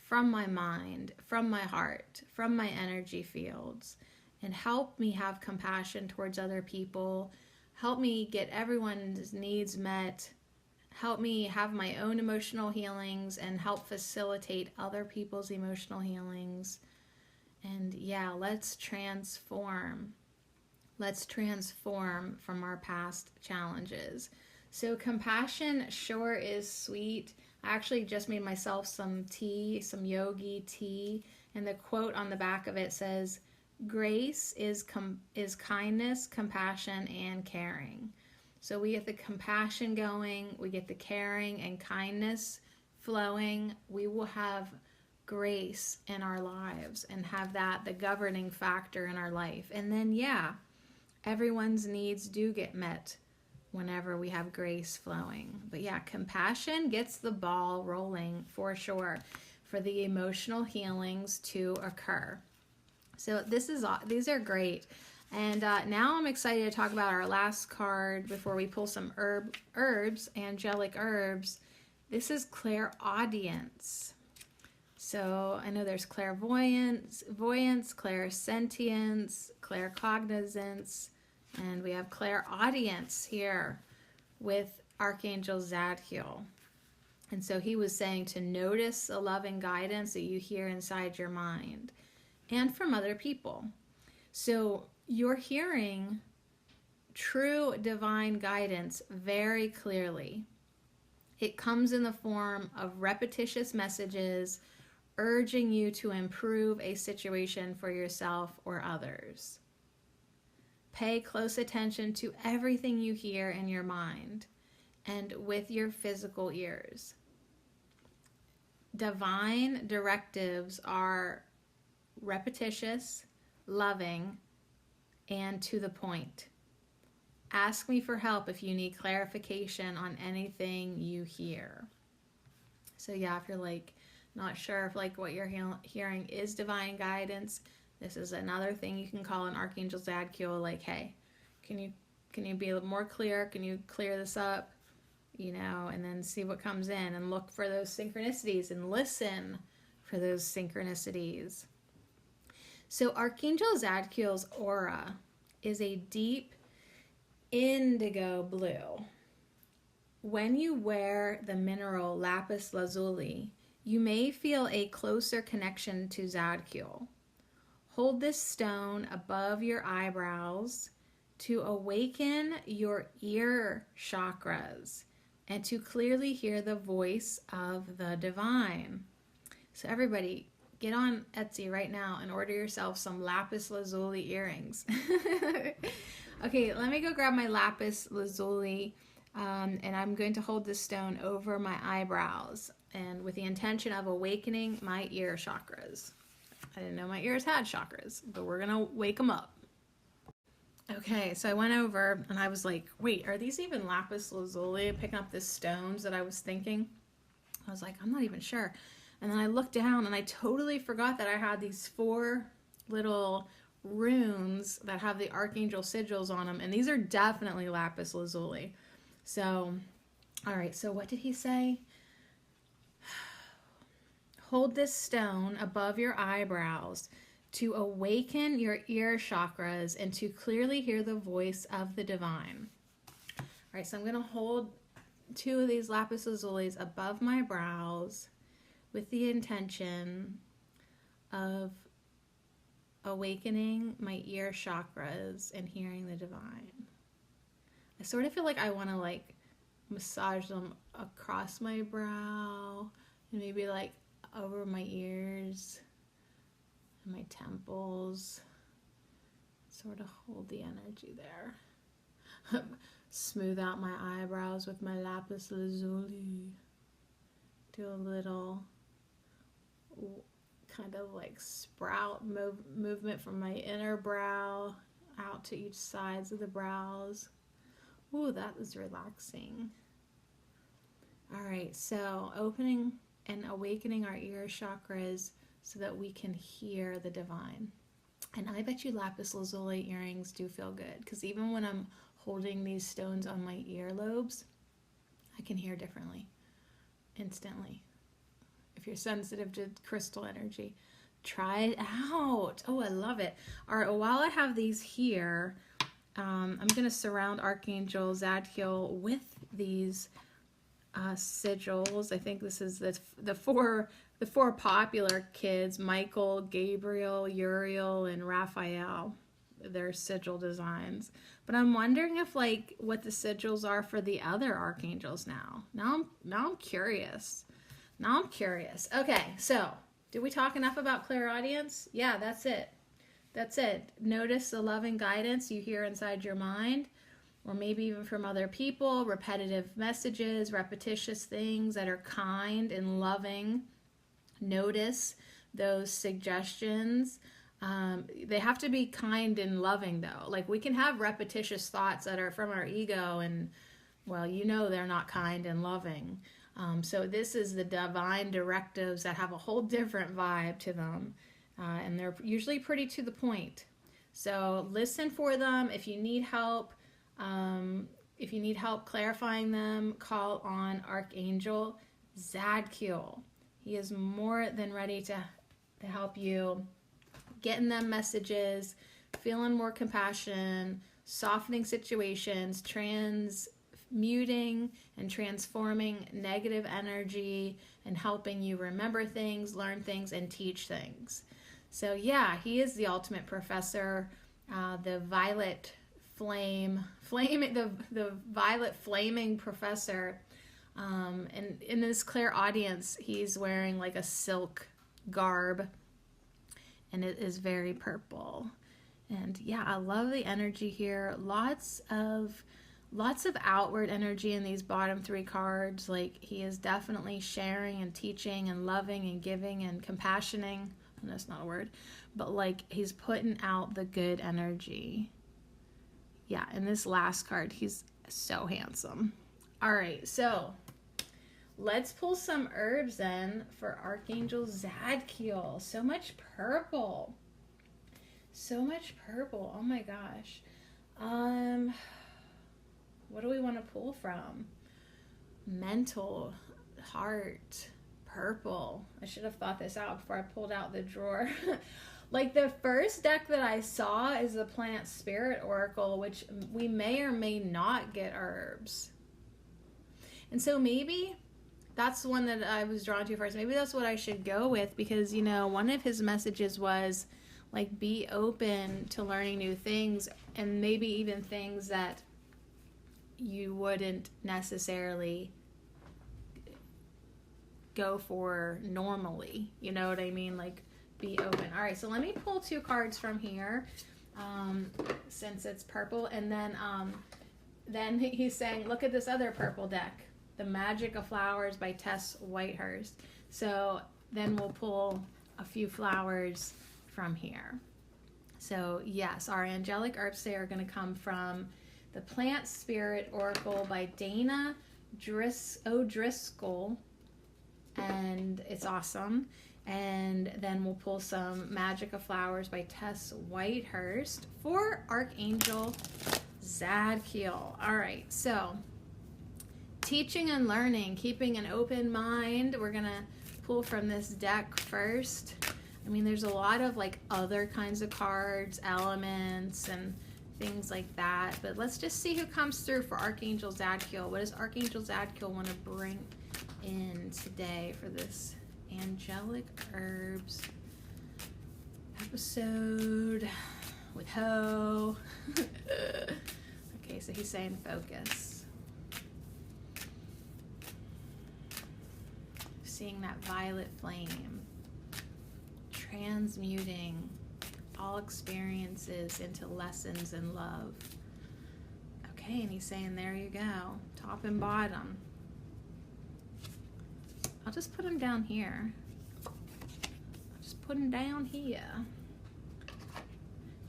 from my mind, from my heart, from my energy fields, and help me have compassion towards other people. Help me get everyone's needs met. Help me have my own emotional healings and help facilitate other people's emotional healings. And yeah, let's transform. Let's transform from our past challenges. So compassion sure is sweet. I actually just made myself some tea, some yogi tea, and the quote on the back of it says, grace is kindness, compassion, and caring. So we get the compassion going, we get the caring and kindness flowing. We will have grace in our lives and have that the governing factor in our life. And then, yeah, everyone's needs do get met whenever we have grace flowing. But yeah, compassion gets the ball rolling for sure for the emotional healings to occur. So these are great. And now I'm excited to talk about our last card before we pull some herbs, angelic herbs. This is clairaudience. So I know there's clairvoyance, clairsentience, claircognizance, and we have clairaudience here with Archangel Zadkiel. And so he was saying to notice the loving guidance that you hear inside your mind and from other people. So you're hearing true divine guidance very clearly. It comes in the form of repetitious messages urging you to improve a situation for yourself or others. Pay close attention to everything you hear in your mind and with your physical ears. Divine directives are repetitious, loving, and to the point. Ask me for help if you need clarification on anything you hear. So yeah, if you're like not sure if like what you're hearing is divine guidance, this is another thing you can call an Archangel Zadkiel, like, hey, can you be a little more clear? Can you clear this up? You know, and then see what comes in and look for those synchronicities and listen for those synchronicities. So Archangel Zadkiel's aura is a deep indigo blue. When you wear the mineral lapis lazuli, you may feel a closer connection to Zadkiel. Hold this stone above your eyebrows to awaken your ear chakras and to clearly hear the voice of the divine. So everybody, get on Etsy right now and order yourself some lapis lazuli earrings. Okay, let me go grab my lapis lazuli, and I'm going to hold this stone over my eyebrows, and with the intention of awakening my ear chakras. I didn't know my ears had chakras, but we're gonna wake them up. Okay, so I went over and I was like, wait, are these even lapis lazuli? Picking up the stones that I was thinking. I was like, I'm not even sure. And then I looked down and I totally forgot that I had these 4 little runes that have the Archangel sigils on them. And these are definitely lapis lazuli. So, all right, so what did he say? Hold this stone above your eyebrows to awaken your ear chakras and to clearly hear the voice of the divine. All right, so I'm going to hold 2 of these lapis lazulis above my brows with the intention of awakening my ear chakras and hearing the divine. I sort of feel like I want to like massage them across my brow and maybe like over my ears and my temples. Sort of hold the energy there. Smooth out my eyebrows with my lapis lazuli. Do a little kind of like sprout movement from my inner brow out to each sides of the brows. Ooh, that was relaxing. All right, so opening and awakening our ear chakras so that we can hear the divine. And I bet you lapis lazuli earrings do feel good, because even when I'm holding these stones on my earlobes, I can hear differently, instantly. If you're sensitive to crystal energy, try it out. Oh, I love it. All right, well, while I have these here, I'm going to surround Archangel Zadkiel with these sigils. I think this is the four popular kids: Michael, Gabriel, Uriel, and Raphael. Their sigil designs. But I'm wondering if like what the sigils are for the other archangels now. Now I'm curious. Okay, so did we talk enough about clairaudience? Yeah, that's it. Notice the loving guidance you hear inside your mind, or maybe even from other people, repetitive messages, repetitious things that are kind and loving. Notice those suggestions. They have to be kind and loving though. Like we can have repetitious thoughts that are from our ego and, well, you know they're not kind and loving. So this is the divine directives that have a whole different vibe to them. And they're usually pretty to the point. So listen for them. If you need help clarifying them, call on Archangel Zadkiel. He is more than ready to help you getting them messages, feeling more compassion, softening situations, transmuting and transforming negative energy, and helping you remember things, learn things, and teach things. So yeah, he is the ultimate professor, the violet the violet flaming professor. And in this clairaudience, he's wearing like a silk garb, and it is very purple. And yeah, I love the energy here. Lots of outward energy in these bottom 3 cards. Like he is definitely sharing and teaching and loving and giving and compassioning. And that's not a word, but like he's putting out the good energy. Yeah, in this last card, he's so handsome. All right, so let's pull some herbs in for Archangel Zadkiel. So much purple. Oh my gosh. What do we want to pull from? Mental, heart, purple. I should have thought this out before I pulled out the drawer. Like the first deck that I saw is the Plant Spirit Oracle, which we may or may not get herbs. And so maybe that's the one that I was drawn to first. Maybe that's what I should go with, because, you know, one of his messages was like be open to learning new things, and maybe even things that you wouldn't necessarily go for normally. You know what I mean? Like, be open. All right, so let me pull 2 cards from here, since it's purple, and then he's saying, look at this other purple deck, The Magic of Flowers by Tess Whitehurst. So then we'll pull a few flowers from here. So yes, our angelic herbs today are going to come from the Plant Spirit Oracle by Dana O'Driscoll, and it's awesome. And then we'll pull some Magic of Flowers by Tess Whitehurst for Archangel Zadkiel. All right, so teaching and learning, keeping an open mind. We're gonna pull from this deck first. I mean, there's a lot of like other kinds of cards, elements, and things like that. But let's just see who comes through for Archangel Zadkiel. What does Archangel Zadkiel want to bring in today for this angelic herbs episode with Ho? Okay, so he's saying focus. Seeing that violet flame, transmuting all experiences into lessons in love. Okay, and he's saying, there you go, top and bottom. I'll just put him down here. I'll just put him down here.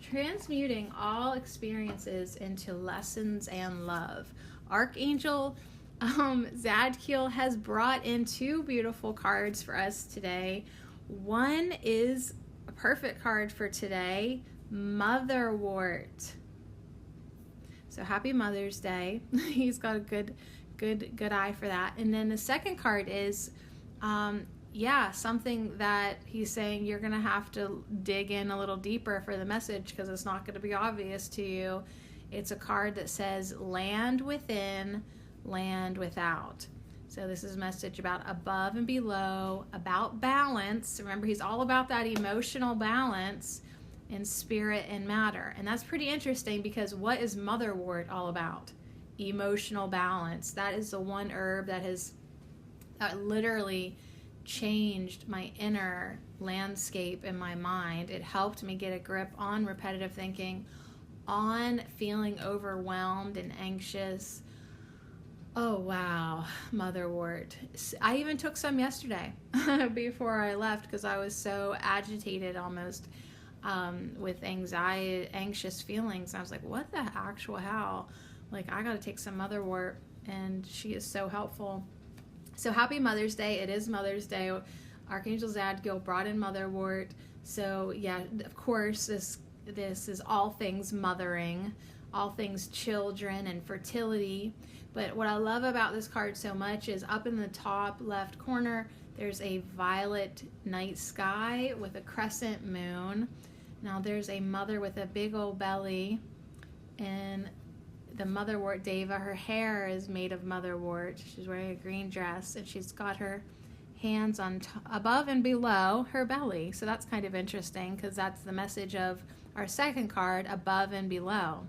Transmuting all experiences into lessons and love. Archangel Zadkiel has brought in 2 beautiful cards for us today. One is a perfect card for today, motherwort. So happy Mother's Day. He's got a good eye for that. And then the second card is something that he's saying you're gonna have to dig in a little deeper for the message, because it's not going to be obvious to you. It's a card that says land within, land without. So this is a message about above and below, about balance. Remember, he's all about that emotional balance in spirit and matter. And that's pretty interesting, because what is motherwort all about? Emotional balance. That is the one herb that literally changed my inner landscape in my mind. It helped me get a grip on repetitive thinking, on feeling overwhelmed and anxious. Oh wow, motherwort. I even took some yesterday before I left, because I was so agitated almost with anxiety, anxious feelings. I was like, what the actual hell? Like, I gotta take some motherwort, and she is so helpful. So happy Mother's Day. It is Mother's Day. Archangel Zadkiel brought in motherwort. So yeah, of course, this is all things mothering, all things children and fertility. But what I love about this card so much is up in the top left corner, there's a violet night sky with a crescent moon. Now there's a mother with a big old belly, and the motherwort Deva, her hair is made of motherwort. She's wearing a green dress, and she's got her hands on above and below her belly. So that's kind of interesting, because that's the message of our second card, above and below.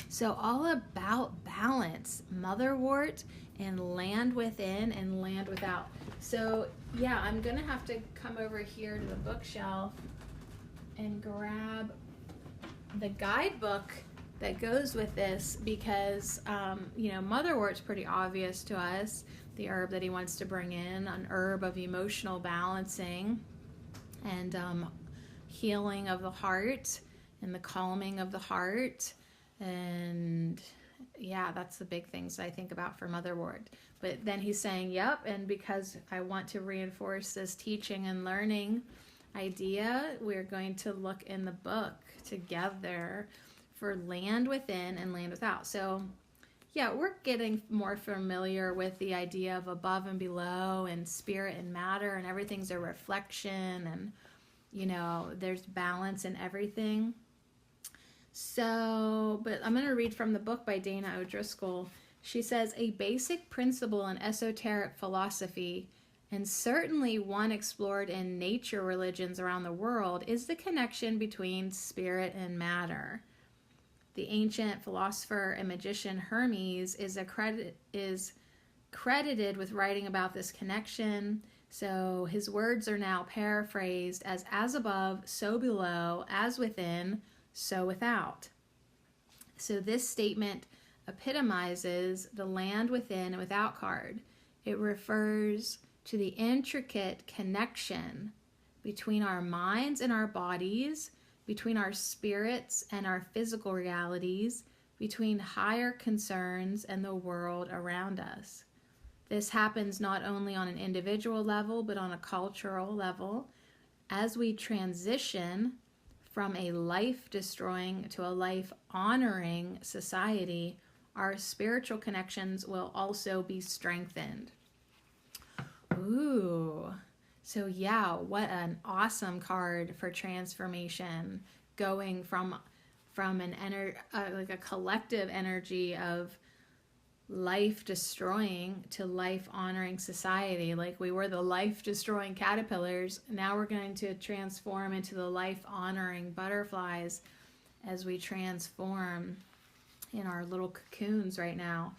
So all about balance, motherwort, and land within and land without. So yeah, I'm gonna have to come over here to the bookshelf and grab the guidebook that goes with this, because motherwort's pretty obvious to us, the herb that he wants to bring in, an herb of emotional balancing and healing of the heart and the calming of the heart. And yeah, that's the big things I think about for motherwort. But then he's saying, yep, and because I want to reinforce this teaching and learning idea, we're going to look in the book together for land within and land without. So yeah, we're getting more familiar with the idea of above and below and spirit and matter, and everything's a reflection, and there's balance in everything. So, but I'm going to read from the book by Dana O'Driscoll. She says, a basic principle in esoteric philosophy, and certainly one explored in nature religions around the world, is the connection between spirit and matter. the ancient philosopher and magician Hermes is credited with writing about this connection. So his words are now paraphrased as above, so below, as within, so without. So this statement epitomizes the land within and without card. It refers to the intricate connection between our minds and our bodies, between our spirits and our physical realities, between higher concerns and the world around us. This happens not only on an individual level, but on a cultural level. As we transition from a life-destroying to a life-honoring society, our spiritual connections will also be strengthened. Ooh. So yeah, what an awesome card for transformation, going from an like a collective energy of life destroying to life honoring society. Like we were the life destroying caterpillars, now we're going to transform into the life honoring butterflies as we transform in our little cocoons right now.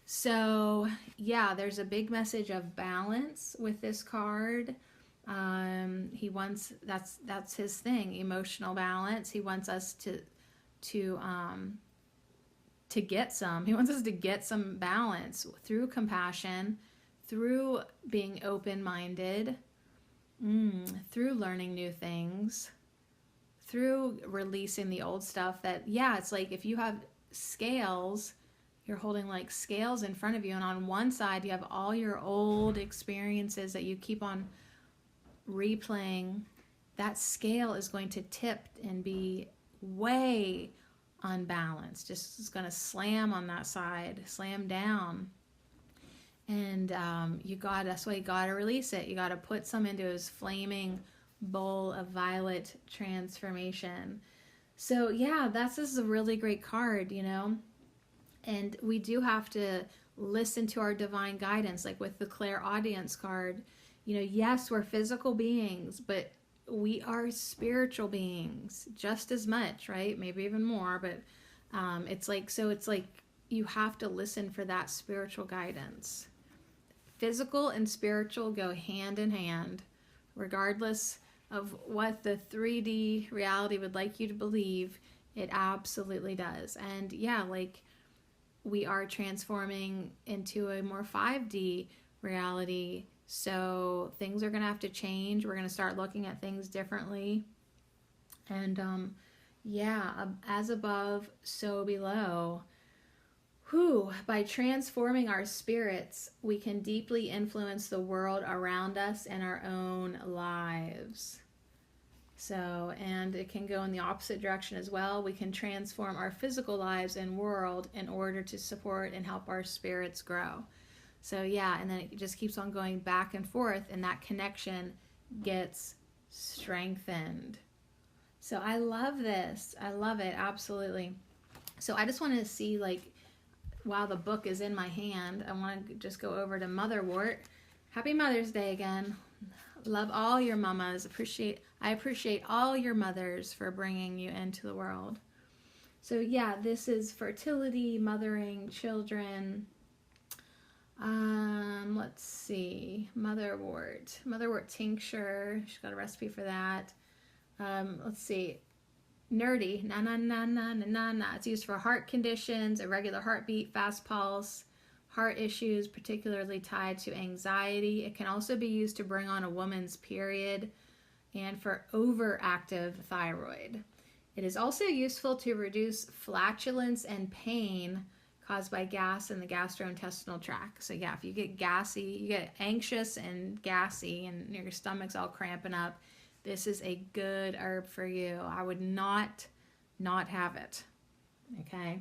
So yeah, there's a big message of balance with this card. He wants, that's his thing, emotional balance. He wants us to get some. He wants us to get some balance through compassion, through being open-minded, through learning new things, through releasing the old stuff that, yeah, it's like if you have scales, you're holding like scales in front of you, and on one side you have all your old experiences that you keep on replaying. That scale is going to tip and be way unbalanced. Just is going to slam on that side, slam down. And that's why you got to release it. You got to put some into his flaming bowl of violet transformation. So yeah, this is a really great card, you know. And we do have to listen to our divine guidance, like with the clairaudience card. You know, yes, we're physical beings, but we are spiritual beings just as much, right? Maybe even more, but it's like you have to listen for that spiritual guidance. Physical and spiritual go hand in hand, regardless of what the 3D reality would like you to believe. It absolutely does. And yeah, like we are transforming into a more 5D reality. So things are going to have to change. We're going to start looking at things differently. And as above, so below. By transforming our spirits, we can deeply influence the world around us and our own lives. So, and it can go in the opposite direction as well. We can transform our physical lives and world in order to support and help our spirits grow. So yeah, and then it just keeps on going back and forth, and that connection gets strengthened. So I love this. I love it, absolutely. So I just wanted to see, like, while the book is in my hand, I want to just go over to Motherwort. Happy Mother's Day again. Love all your mamas. I appreciate all your mothers for bringing you into the world. So yeah, this is fertility, mothering, children. Let's see, motherwort tincture. She's got a recipe for that. Let's see, nerdy, na. It's used for heart conditions, irregular heartbeat, fast pulse, heart issues, particularly tied to anxiety. It can also be used to bring on a woman's period and for overactive thyroid. It is also useful to reduce flatulence and pain caused by gas in the gastrointestinal tract. So yeah, if you get gassy, you get anxious and gassy and your stomach's all cramping up, this is a good herb for you. I would not have it. Okay.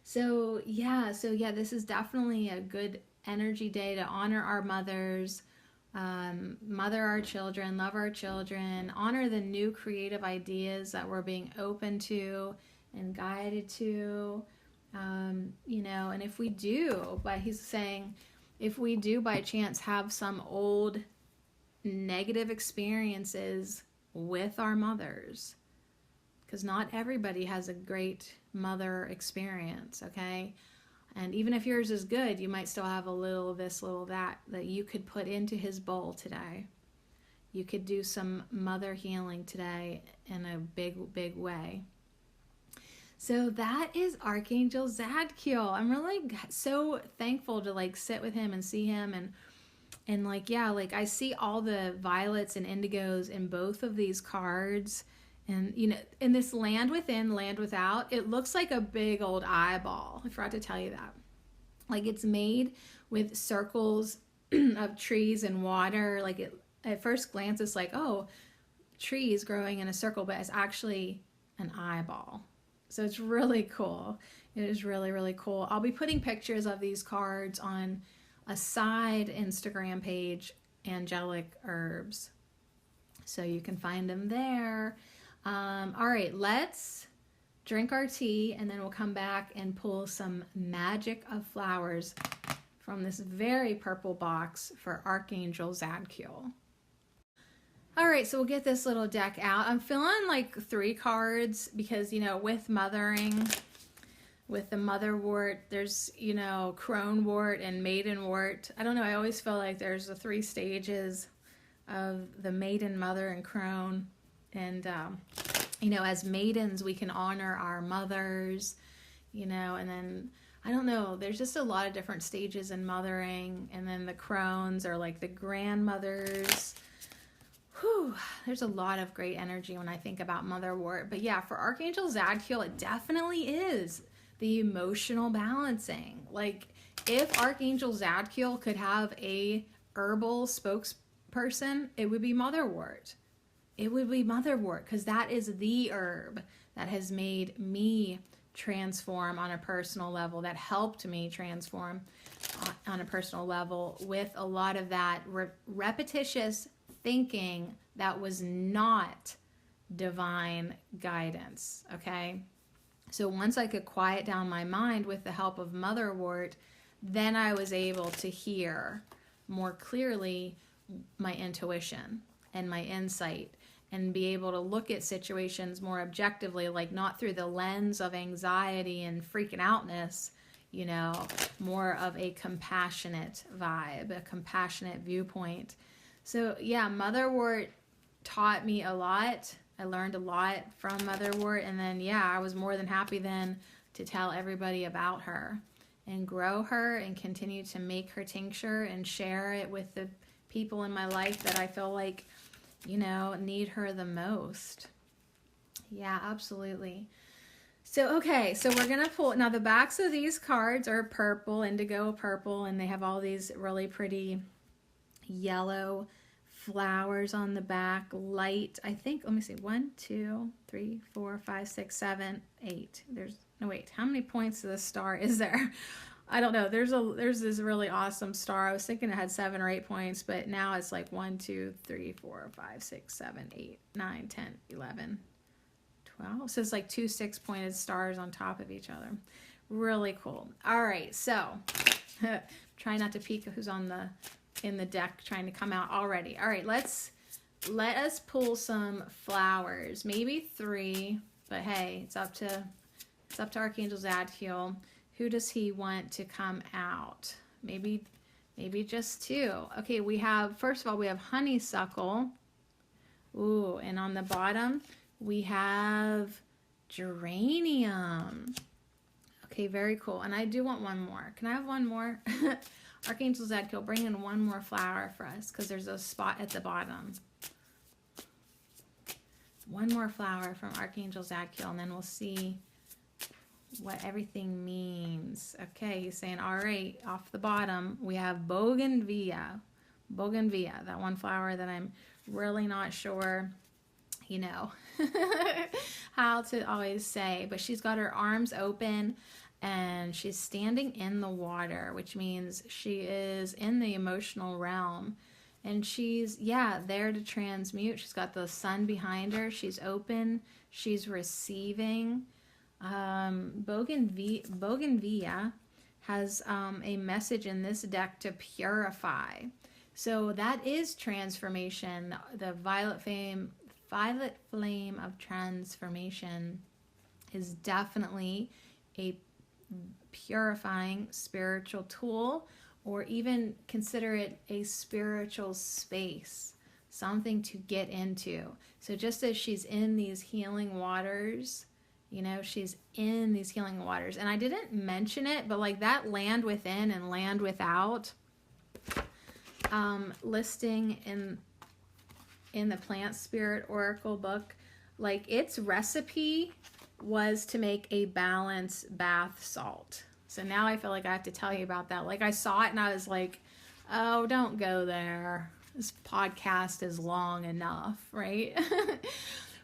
So yeah, this is definitely a good energy day to honor our mothers, mother our children, love our children, honor the new creative ideas that we're being open to and guided to. And if we do, but he's saying, if we do by chance have some old negative experiences with our mothers, because not everybody has a great mother experience, okay? And even if yours is good, you might still have a little of this, little of that you could put into his bowl today. You could do some mother healing today in a big, big way. So that is Archangel Zadkiel. I'm really so thankful to like sit with him and see him, and like, yeah, like I see all the violets and indigos in both of these cards. And, you know, in this land within, land without, it looks like a big old eyeball. I forgot to tell you that. Like, it's made with circles of trees and water. Like, it at first glance, it's like, oh, trees growing in a circle, but it's actually an eyeball. So it's really cool. It is really, really cool. I'll be putting pictures of these cards on a side Instagram page, Angelic Herbs. So you can find them there. All right, let's drink our tea, and then we'll come back and pull some magic of flowers from this very purple box for Archangel Zadkiel. All right, so we'll get this little deck out. I'm feeling like 3 cards because, you know, with mothering, with the motherwort, there's, you know, cronewort and maidenwort. I don't know, I always feel like there's the 3 stages of the maiden, mother, and crone. And, you know, as maidens, we can honor our mothers, you know, and then, I don't know, there's just a lot of different stages in mothering. And then the crones are like the grandmothers. Whew, there's a lot of great energy when I think about motherwort. But yeah, for Archangel Zadkiel, it definitely is the emotional balancing. Like, if Archangel Zadkiel could have a herbal spokesperson, it would be motherwort. It would be motherwort, because that is the herb that has made me transform on a personal level, that helped me transform on a personal level with a lot of that repetitious thinking that was not divine guidance, okay? So once I could quiet down my mind with the help of motherwort, then I was able to hear more clearly my intuition and my insight, and be able to look at situations more objectively, like not through the lens of anxiety and freaking outness, you know, more of a compassionate vibe, a compassionate viewpoint. So yeah, motherwort taught me a lot. I learned a lot from motherwort, and then yeah, I was more than happy then to tell everybody about her and grow her and continue to make her tincture and share it with the people in my life that I feel like, you know, need her the most. Yeah, absolutely. So, okay, so we're going to pull, now the backs of these cards are purple, indigo purple, and they have all these really pretty yellow flowers on the back, light, I think, let me see, 1, 2, 3, 4, 5, 6, 7, 8. There's, no wait, how many points of the star is there? I don't know. There's this really awesome star. I was thinking it had 7 or 8 points, but now it's like 1, 2, 3, 4, 5, 6, 7, 8, 9, 10, 11, 12. So it's like 2 6-pointed stars on top of each other. Really cool. All right, so try not to peek who's in the deck trying to come out already. All right, let us pull some flowers. Maybe 3, but hey, it's up to Archangel Zadkiel. Who does he want to come out? Maybe just 2. Okay, we have, first of all, we have honeysuckle. Ooh, and on the bottom, we have geranium. Okay, very cool. And I do want one more. Can I have one more? Archangel Zadkiel, bring in one more flower for us, because there's a spot at the bottom. One more flower from Archangel Zadkiel, and then we'll see what everything means. Okay, he's saying, all right, off the bottom, we have Bougainvillea. Bougainvillea, that one flower that I'm really not sure, you know, how to always say, but she's got her arms open, and she's standing in the water, which means she is in the emotional realm. And she's, yeah, there to transmute. She's got the sun behind her. She's open. She's receiving. Bougainvillea has a message in this deck to purify. So that is transformation. The violet violet flame of transformation is definitely a purifying spiritual tool, or even consider it a spiritual space, something to get into. So just as she's in these healing waters, you know, she's in these healing waters. And I didn't mention it, but like that land within and land without listing in the Plant Spirit Oracle book, like its recipe was to make a balanced bath salt. So now I feel like I have to tell you about that. Like I saw it and I was like, oh, don't go there. This podcast is long enough, right?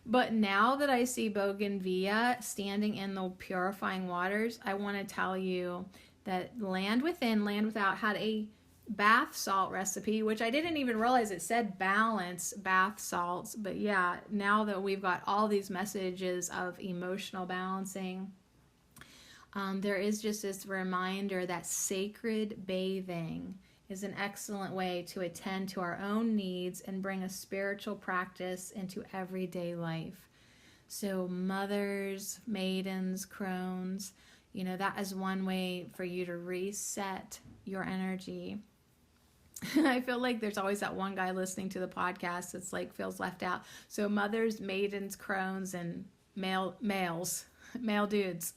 But now that I see Bougainvillea standing in the purifying waters, I want to tell you that land within, land without had a bath salt recipe, which I didn't even realize it said balance bath salts. But yeah, now that we've got all these messages of emotional balancing, there is just this reminder that sacred bathing is an excellent way to attend to our own needs and bring a spiritual practice into everyday life. So mothers, maidens, crones, you know, that is one way for you to reset your energy. I feel like there's always that one guy listening to the podcast that's like feels left out. So mothers, maidens, crones, and male dudes.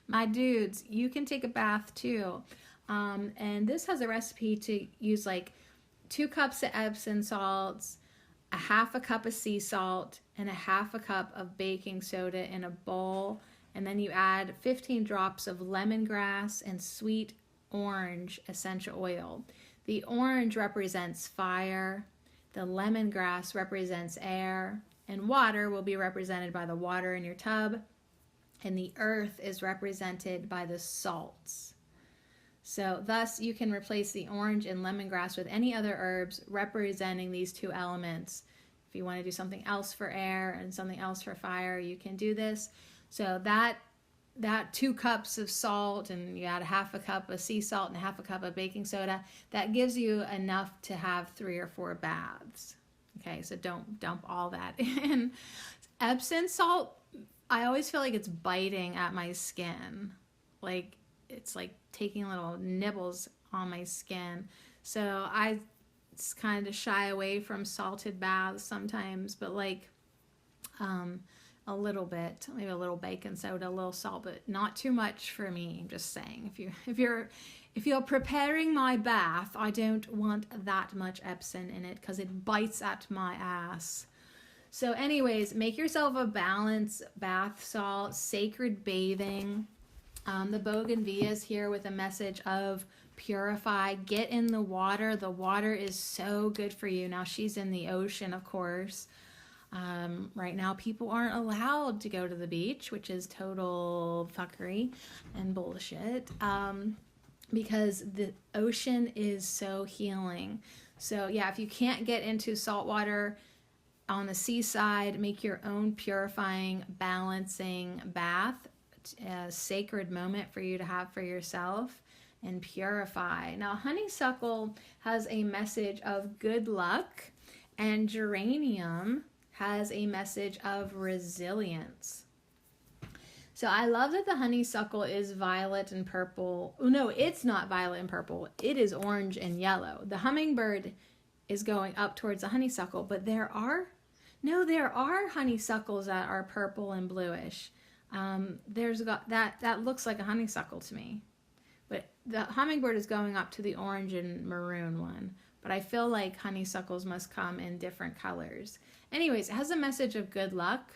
My dudes, you can take a bath too. And this has a recipe to use like 2 cups of Epsom salts, a half a cup of sea salt, and a half a cup of baking soda in a bowl. And then you add 15 drops of lemongrass and sweet orange essential oil. The orange represents fire, the lemongrass represents air, and water will be represented by the water in your tub, and the earth is represented by the salts. So thus you can replace the orange and lemongrass with any other herbs representing these 2 elements. If you want to do something else for air and something else for fire, you can do this. So that 2 cups of salt, and you add a half a cup of sea salt and a half a cup of baking soda, that gives you enough to have 3 or 4 baths. Okay, so don't dump all that in. Epsom salt, I always feel like it's biting at my skin. Like it's like taking little nibbles on my skin. So I kind of shy away from salted baths sometimes, but like a little bit, maybe a little baking soda, a little salt, but not too much for me. I'm just saying, if you're preparing my bath, I don't want that much Epsom in it because it bites at my ass. So anyways, make yourself a balanced bath salt, sacred bathing. The Bougainvillea is here with a message of purify, get in the water. The water is so good for you. Now she's in the ocean, of course. Right now people aren't allowed to go to the beach, which is total fuckery and bullshit, because the ocean is so healing. So yeah, if you can't get into salt water on the seaside, make your own purifying, balancing bath, a sacred moment for you to have for yourself, and purify. Now honeysuckle has a message of good luck, and geranium has a message of resilience. So I love that the honeysuckle is violet and purple. Oh no, it's not violet and purple. It is orange and yellow. The hummingbird is going up towards the honeysuckle, but there are honeysuckles that are purple and bluish. That looks like a honeysuckle to me. But the hummingbird is going up to the orange and maroon one. But I feel like honeysuckles must come in different colors. Anyways, it has a message of good luck.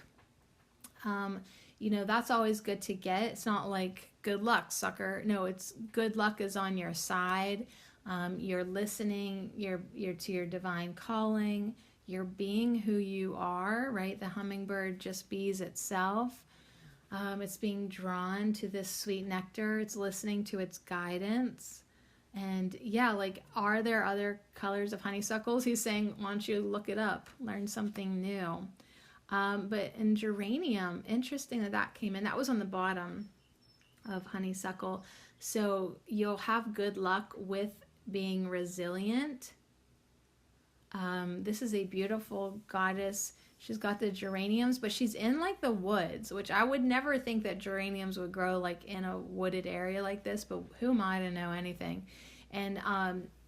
You know, that's always good to get. It's not like good luck, sucker. No, it's good luck is on your side. You're listening, you're to your divine calling. You're being who you are, right? The hummingbird just bees itself. It's being drawn to this sweet nectar. It's listening to its guidance. And yeah, like, are there other colors of honeysuckles? He's saying, why don't you look it up, learn something new. But in geranium, interesting that came in. That was on the bottom of honeysuckle. So you'll have good luck with being resilient. This is a beautiful goddess. She's got the geraniums, but she's in like the woods, which I would never think that geraniums would grow like in a wooded area like this, but who am I to know anything? And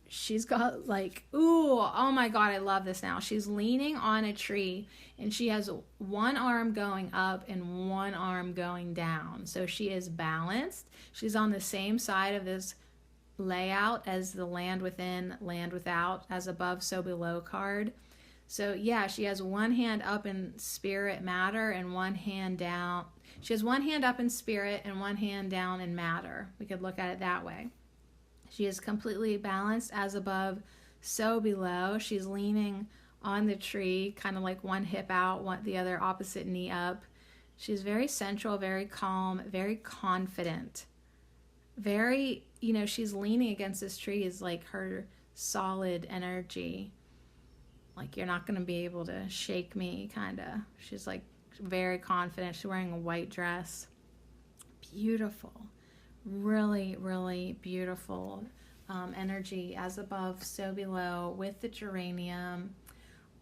she's got like, ooh, oh my God, I love this now. She's leaning on a tree and she has one arm going up and one arm going down. So she is balanced. She's on the same side of this layout as the land within, land without, as above, so below card. So yeah, she has one hand up in spirit matter and one hand down. She has one hand up in spirit and one hand down in matter. We could look at it that way. She is completely balanced, as above, so below. She's leaning on the tree, kind of like one hip out, the other opposite knee up. She's very central, very calm, very confident. Very, she's leaning against this tree is like her solid energy. Like, you're not going to be able to shake me, kind of. She's like very confident. She's wearing a white dress. Beautiful. Really, really beautiful energy, as above, so below, with the geranium.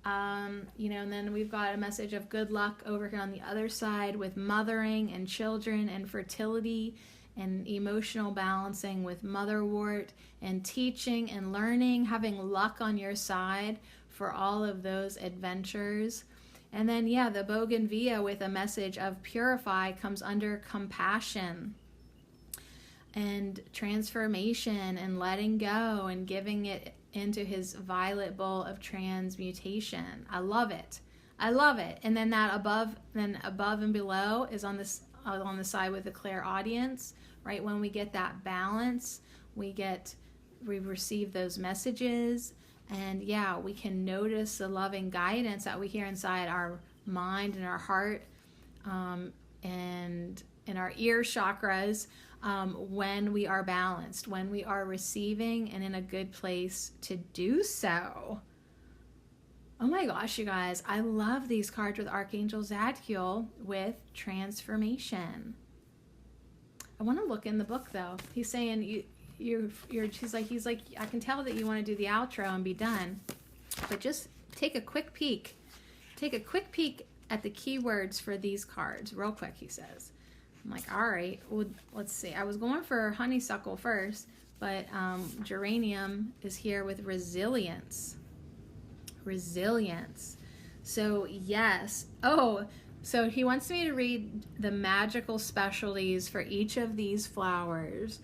And then we've got a message of good luck over here on the other side with mothering and children and fertility and emotional balancing with motherwort and teaching and learning, having luck on your side for all of those adventures. And then, the Bougainvillea with a message of purify comes under compassion and transformation and letting go and giving it into his violet bowl of transmutation. I love it. And then that above and below is on the side with the clairaudience, right? When we get that balance, we receive those messages. And we can notice the loving guidance that we hear inside our mind and our heart and in our ear chakras when we are balanced, when we are receiving and in a good place to do so. Oh my gosh, you guys, I love these cards with Archangel Zadkiel with transformation. I want to look in the book though. He's saying he's like, I can tell that you want to do the outro and be done, but just take a quick peek at the keywords for these cards real quick, he says. I'm like, all right, well, let's see. I was going for honeysuckle first, but geranium is here with resilience. So yes. So he wants me to read the magical specialties for each of these flowers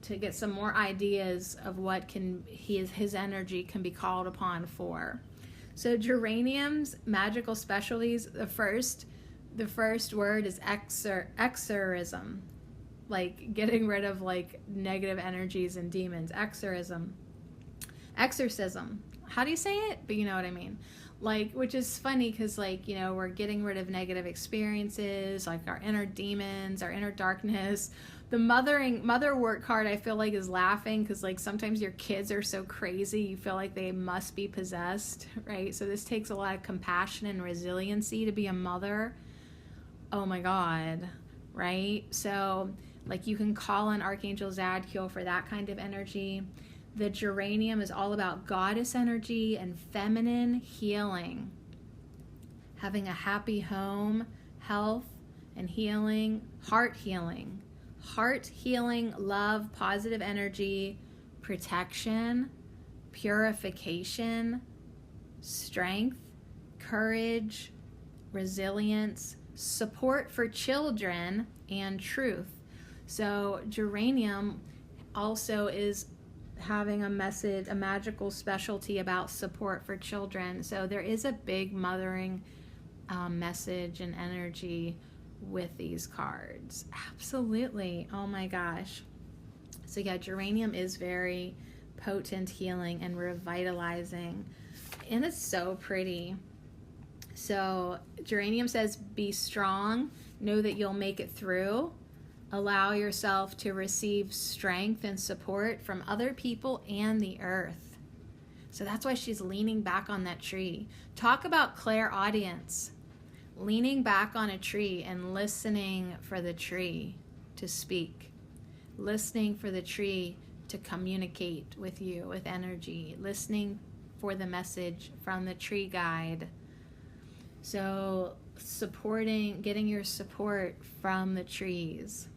to get some more ideas of what his energy can be called upon for. So geranium's magical specialties, the first word is exorcism, like getting rid of like negative energies and demons. Exorcism. How do you say it? But you know what I mean. Like, which is funny because we're getting rid of negative experiences, like our inner demons, our inner darkness. The motherwort card, I feel like, is laughing because like sometimes your kids are so crazy you feel like they must be possessed, right? So this takes a lot of compassion and resiliency to be a mother. Oh my God, right? So like you can call on Archangel Zadkiel for that kind of energy. The geranium is all about goddess energy and feminine healing. Having a happy home, health and healing, heart healing, love, positive energy, protection, purification, strength, courage, resilience, support for children, and truth. So geranium also is having a magical specialty about support for children. So there is a big mothering message and energy with these cards. Absolutely. Oh my gosh. So geranium is very potent, healing and revitalizing, and it's so pretty. So geranium says, be strong, know that you'll make it through. Allow yourself to receive strength and support from other people and the earth. So that's why she's leaning back on that tree. Talk about clairaudience. Leaning back on a tree and listening for the tree to speak. Listening for the tree to communicate with you with energy. Listening for the message from the tree guide. So getting your support from the trees.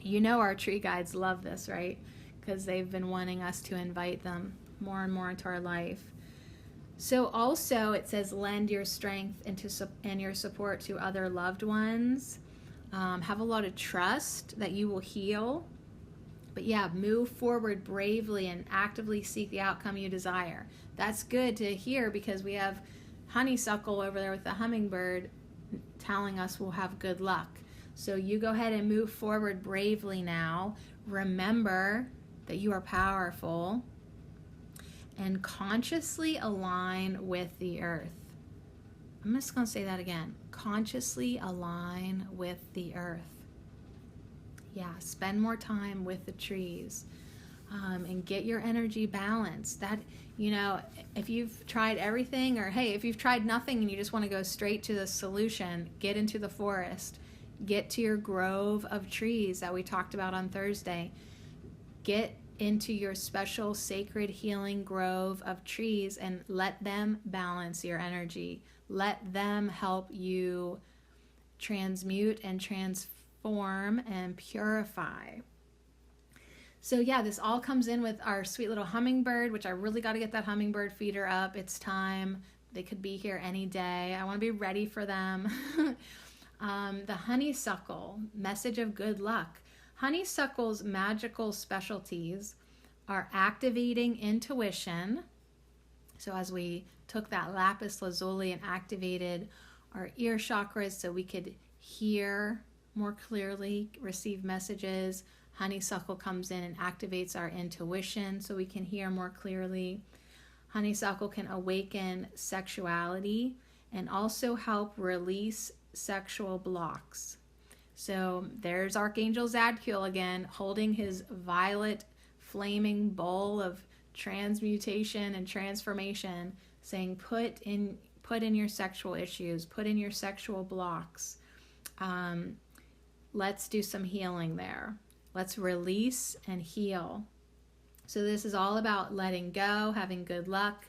You know our tree guides love this, right? Because they've been wanting us to invite them more and more into our life. So also it says lend your strength and your support to other loved ones. Have a lot of trust that you will heal. But yeah, move forward bravely and actively seek the outcome you desire. That's good to hear because we have honeysuckle over there with the hummingbird telling us we'll have good luck. So you go ahead and move forward bravely now. Remember that you are powerful and consciously align with the earth. I'm just going to say that again. Consciously align with the earth. Yeah, spend more time with the trees and get your energy balanced. That, you know, if you've tried everything, or hey, if you've tried nothing and you just want to go straight to the solution, get into the forest. Get to your grove of trees that we talked about on Thursday. Get into your special sacred healing grove of trees and let them balance your energy. Let them help you transmute and transform and purify. So yeah, this all comes in with our sweet little hummingbird, which I really got to get that hummingbird feeder up. It's time. They could be here any day. I want to be ready for them. The honeysuckle, message of good luck. Honeysuckle's magical specialties are activating intuition. So as we took that lapis lazuli and activated our ear chakras so we could hear more clearly, receive messages, honeysuckle comes in and activates our intuition so we can hear more clearly. Honeysuckle can awaken sexuality and also help release sexual blocks. So there's Archangel Zadkiel again, holding his violet flaming bowl of transmutation and transformation, saying put in your sexual issues, put in your sexual blocks. Let's do some healing there. Let's release and heal. So this is all about letting go, having good luck,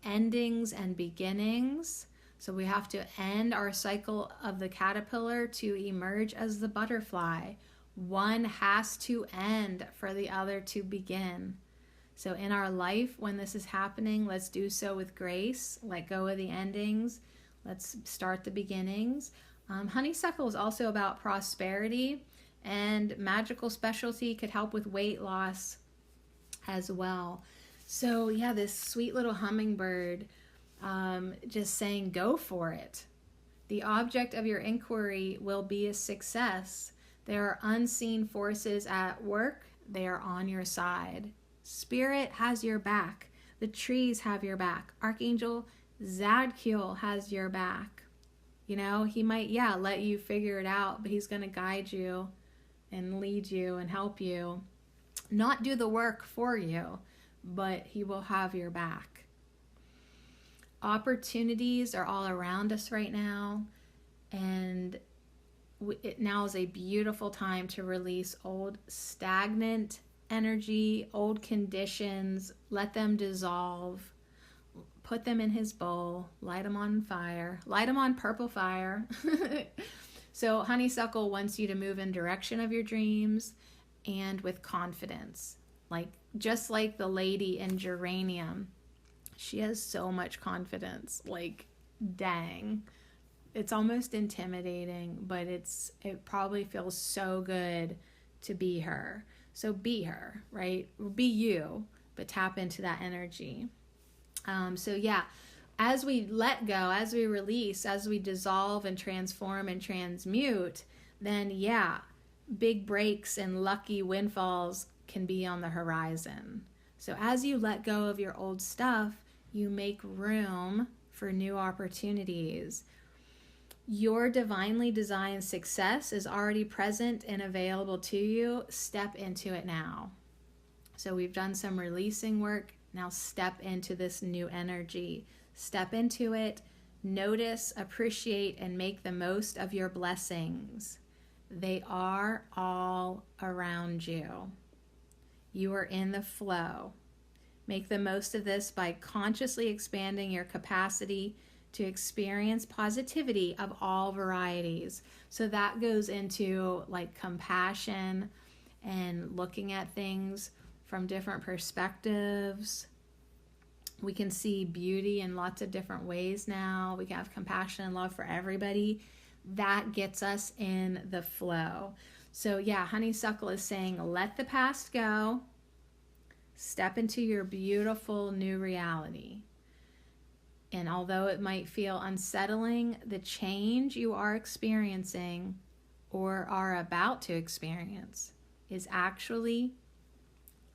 endings and beginnings. So we have to end our cycle of the caterpillar to emerge as the butterfly. One has to end for the other to begin. So in our life, when this is happening, let's do so with grace. Let go of the endings. Let's start the beginnings. Honeysuckle is also about prosperity, and magical specialty could help with weight loss as well. So yeah, this sweet little hummingbird just saying go for it. The object of your inquiry will be a success. There are unseen forces at work. They are on your side. Spirit has your back. The trees have your back. Archangel Zadkiel has your back. You know, he might, let you figure it out, but he's going to guide you and lead you and help you. Not do the work for you, but he will have your back. Opportunities are all around us right now, and now is a beautiful time to release old stagnant energy, old conditions, let them dissolve, put them in his bowl, light them on fire, light them on purple fire. So honeysuckle wants you to move in direction of your dreams and with confidence. Just like the lady in geranium, she has so much confidence. Dang. It's almost intimidating, but it probably feels so good to be her. So be her, right? Be you, but tap into that energy. As we let go, as we release, as we dissolve and transform and transmute, then big breaks and lucky windfalls can be on the horizon. So as you let go of your old stuff, you make room for new opportunities. Your divinely designed success is already present and available to you. Step into it now. So we've done some releasing work. Now step into this new energy. Step into it. Notice, appreciate, and make the most of your blessings. They are all around you. You are in the flow. Make the most of this by consciously expanding your capacity to experience positivity of all varieties. So that goes into like compassion and looking at things from different perspectives. We can see beauty in lots of different ways now. We can have compassion and love for everybody. That gets us in the flow. So yeah, honeysuckle is saying, let the past go. Step into your beautiful new reality. And although it might feel unsettling, the change you are experiencing or are about to experience is actually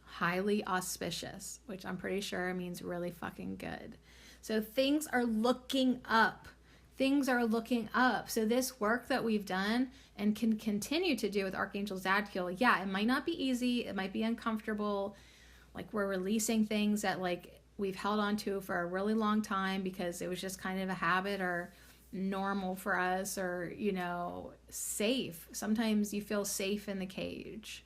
highly auspicious, which I'm pretty sure means really fucking good. So things are looking up. Things are looking up. So this work that we've done and can continue to do with Archangel Zadkiel, yeah, it might not be easy. It might be uncomfortable. Like we're releasing things that like we've held on to for a really long time because it was just kind of a habit or normal for us, or, you know, safe. Sometimes you feel safe in the cage,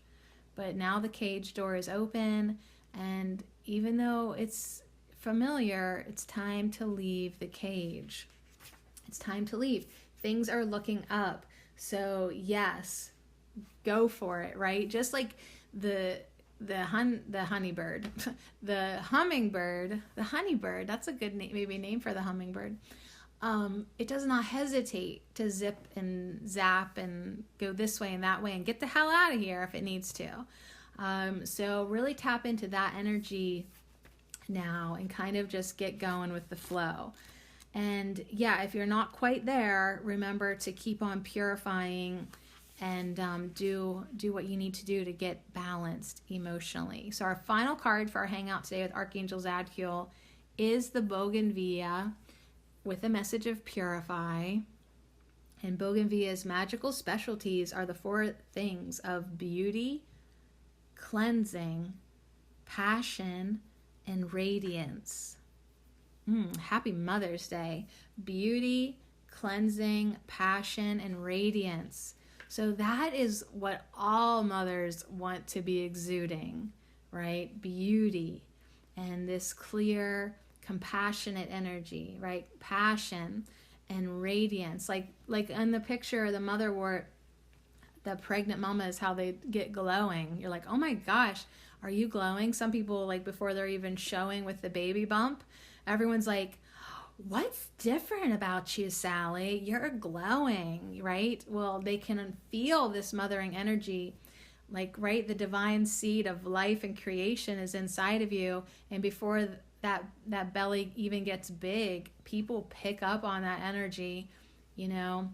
but now the cage door is open, and even though it's familiar, it's time to leave the cage. It's time to leave. Things are looking up. So yes, go for it, right? Just like the honeybird, the hummingbird, the honeybird, that's a good name, maybe name for the hummingbird. It does not hesitate to zip and zap and go this way and that way and get the hell out of here if it needs to. So really tap into that energy now and kind of just get going with the flow. And yeah, if you're not quite there, remember to keep on purifying and do what you need to do to get balanced emotionally. So our final card for our hangout today with Archangel Zadkiel is the Bougainvillea with a message of purify. And Bougainvillea's magical specialties are the 4 things of beauty, cleansing, passion, and radiance. Happy Mother's Day. Beauty, cleansing, passion, and radiance. So that is what all mothers want to be exuding, right? Beauty and this clear, compassionate energy, right? Passion and radiance. Like in the picture, the motherwort, the pregnant mamas, how they get glowing. You're like, oh my gosh, are you glowing? Some people, like before they're even showing with the baby bump, everyone's like, what's different about you, Sally? You're glowing, right? Well, they can feel this mothering energy, like, right? The divine seed of life and creation is inside of you. And before that belly even gets big, people pick up on that energy, you know?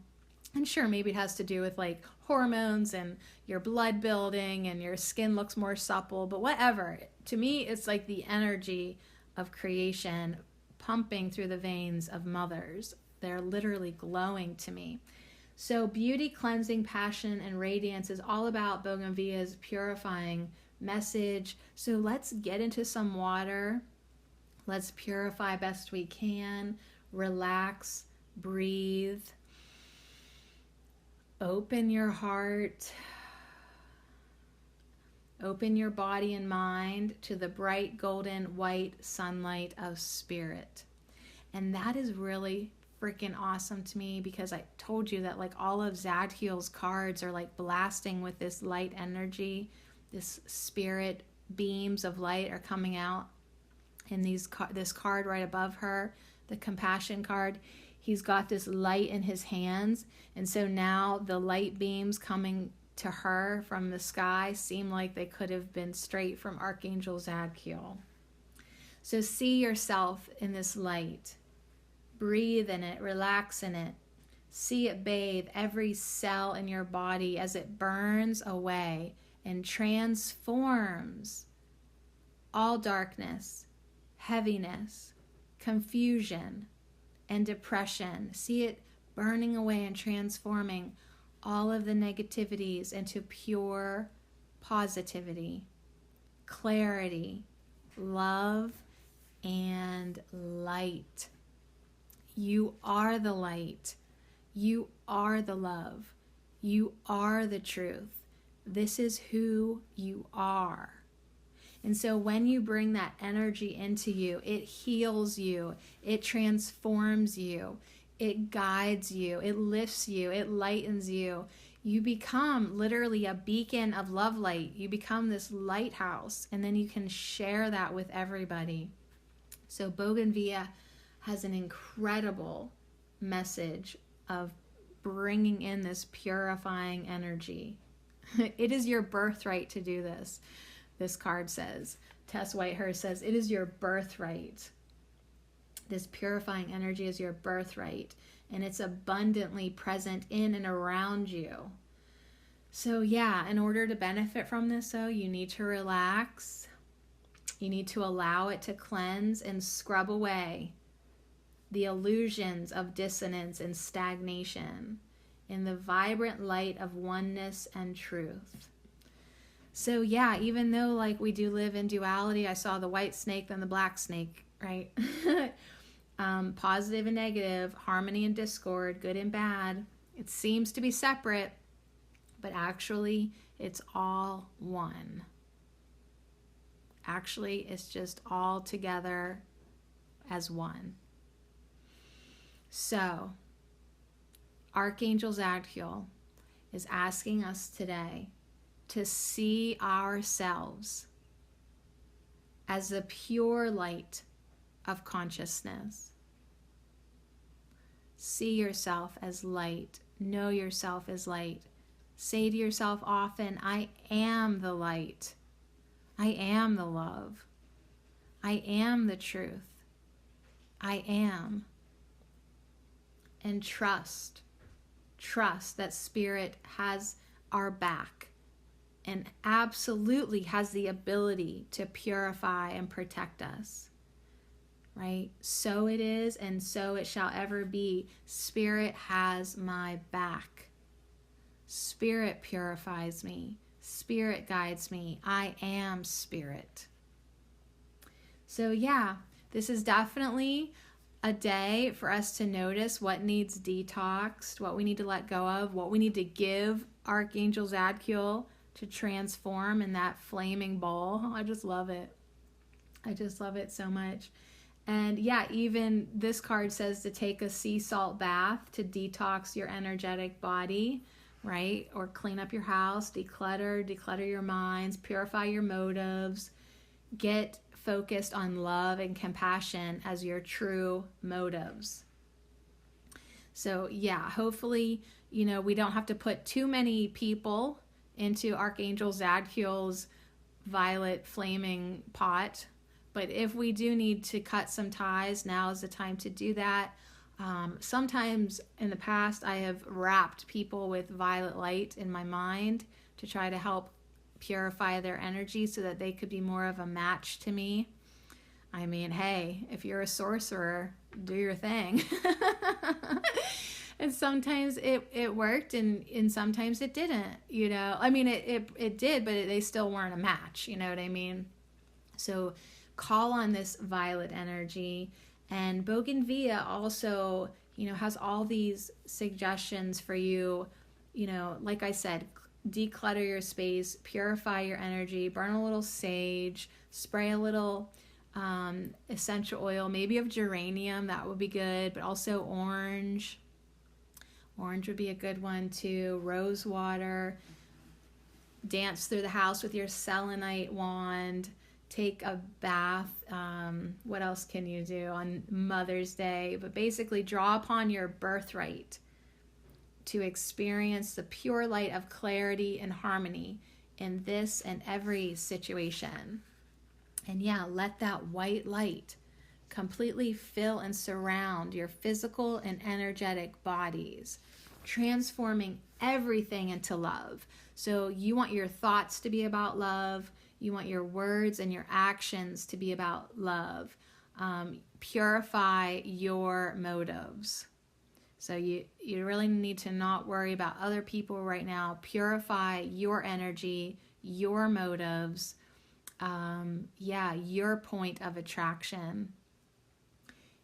And sure, maybe it has to do with like hormones and your blood building and your skin looks more supple, but whatever. To me, it's like the energy of creation pumping through the veins of mothers. They're literally glowing to me. So beauty, cleansing, passion, and radiance is all about Bougainvillea's purifying message. So let's get into some water. Let's purify best we can. Relax, breathe. Open your heart. Open your body and mind to the bright golden white sunlight of spirit. And that is really freaking awesome to me, because I told you that like all of Zadkiel's cards are like blasting with this light energy. This spirit beams of light are coming out. And this card right above her, the compassion card, he's got this light in his hands. And so now the light beams coming to her from the sky seem like they could have been straight from Archangel Zadkiel. So see yourself in this light. Breathe in it, relax in it. See it bathe every cell in your body as it burns away and transforms all darkness, heaviness, confusion, and depression. See it burning away and transforming all of the negativities into pure positivity, clarity, love, and light. You are the light. You are the love. You are the truth. This is who you are. And so when you bring that energy into you, it heals you, it transforms you, it guides you, it lifts you, it lightens you. You become literally a beacon of love light. You become this lighthouse, and then you can share that with everybody. So Bougainvillea has an incredible message of bringing in this purifying energy. It is your birthright to do this. This card says, Tess Whitehurst says, it is your birthright. This purifying energy is your birthright, and it's abundantly present in and around you. So yeah, in order to benefit from this, though, you need to relax. You need to allow it to cleanse and scrub away the illusions of dissonance and stagnation in the vibrant light of oneness and truth. So yeah, even though like we do live in duality, I saw the white snake, then the black snake, right? Positive and negative, harmony and discord, good and bad. It seems to be separate, but actually it's all one. Actually, it's just all together as one. So, Archangel Zadkiel is asking us today to see ourselves as the pure light of consciousness. See yourself as light. Know yourself as light. Say to yourself often, I am the light. I am the love. I am the truth. I am. And trust that Spirit has our back and absolutely has the ability to purify and protect us. Right? So it is, and so it shall ever be. Spirit has my back. Spirit purifies me. Spirit guides me. I am Spirit. So yeah, this is definitely a day for us to notice what needs detoxed, what we need to let go of, what we need to give Archangel Zadkiel to transform in that flaming bowl. I just love it. I just love it so much. And yeah, even this card says to take a sea salt bath to detox your energetic body, right? Or clean up your house, declutter your minds, purify your motives, get focused on love and compassion as your true motives. So yeah, hopefully, we don't have to put too many people into Archangel Zadkiel's violet flaming pot. But if we do need to cut some ties, now is the time to do that. Sometimes in the past, I have wrapped people with violet light in my mind to try to help purify their energy so that they could be more of a match to me. I mean, hey, if you're a sorcerer, do your thing. And sometimes it worked and sometimes it didn't, I mean, it did, but they still weren't a match, you know what I mean? So call on this violet energy. And Bougainvillea also, has all these suggestions for you, like I said, declutter your space, purify your energy, burn a little sage, spray a little essential oil, maybe of geranium, that would be good, but also orange. Orange would be a good one too. Rose water. Dance through the house with your selenite wand. Take a bath. What else can you do on Mother's Day? But basically draw upon your birthright to experience the pure light of clarity and harmony in this and every situation. And yeah, let that white light completely fill and surround your physical and energetic bodies, transforming everything into love. So you want your thoughts to be about love. You want your words and your actions to be about love. Purify your motives. So you really need to not worry about other people right now. Purify your energy, your motives, your point of attraction.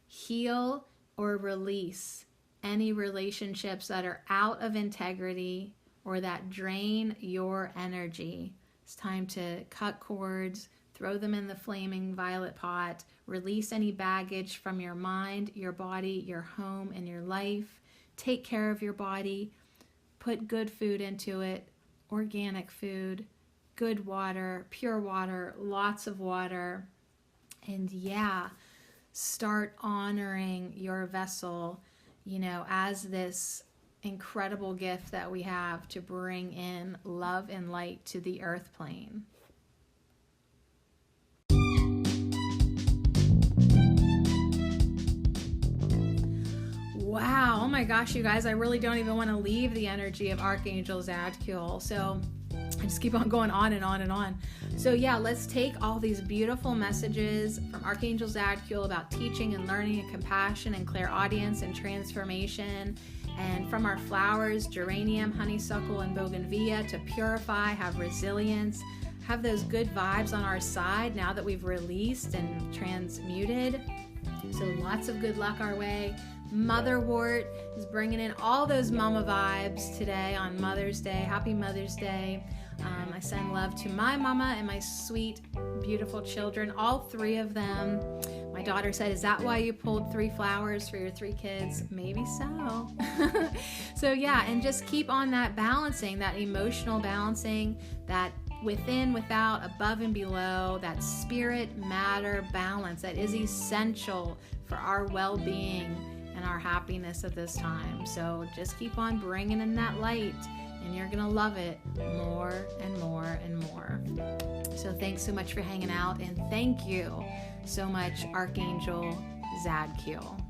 Heal or release any relationships that are out of integrity or that drain your energy. It's time to cut cords, throw them in the flaming violet pot, release any baggage from your mind, your body, your home, and your life. Take care of your body, put good food into it, organic food, good water, pure water, lots of water. And yeah, start honoring your vessel, as this incredible gift that we have to bring in love and light to the earth plane. Wow, oh my gosh, you guys, I really don't even want to leave the energy of Archangel Zadkiel. So I just keep on going on and on and on. So yeah, let's take all these beautiful messages from Archangel Zadkiel about teaching and learning and compassion and clairaudience and transformation, and from our flowers, geranium, honeysuckle, and bougainvillea, to purify, have resilience, have those good vibes on our side now that we've released and transmuted. So lots of good luck our way. Motherwort is bringing in all those mama vibes today on Mother's Day. Happy Mother's Day. I send love to my mama and my sweet, beautiful children, all 3 of them. My daughter said, "Is that why you pulled 3 flowers for your 3 kids?" Maybe so. So yeah, and just keep on that balancing, that emotional balancing, that within, without, above and below, that spirit matter balance that is essential for our well-being and our happiness at this time. So just keep on bringing in that light, and you're gonna love it more and more and more. So thanks so much for hanging out, and thank you so much, Archangel Zadkiel.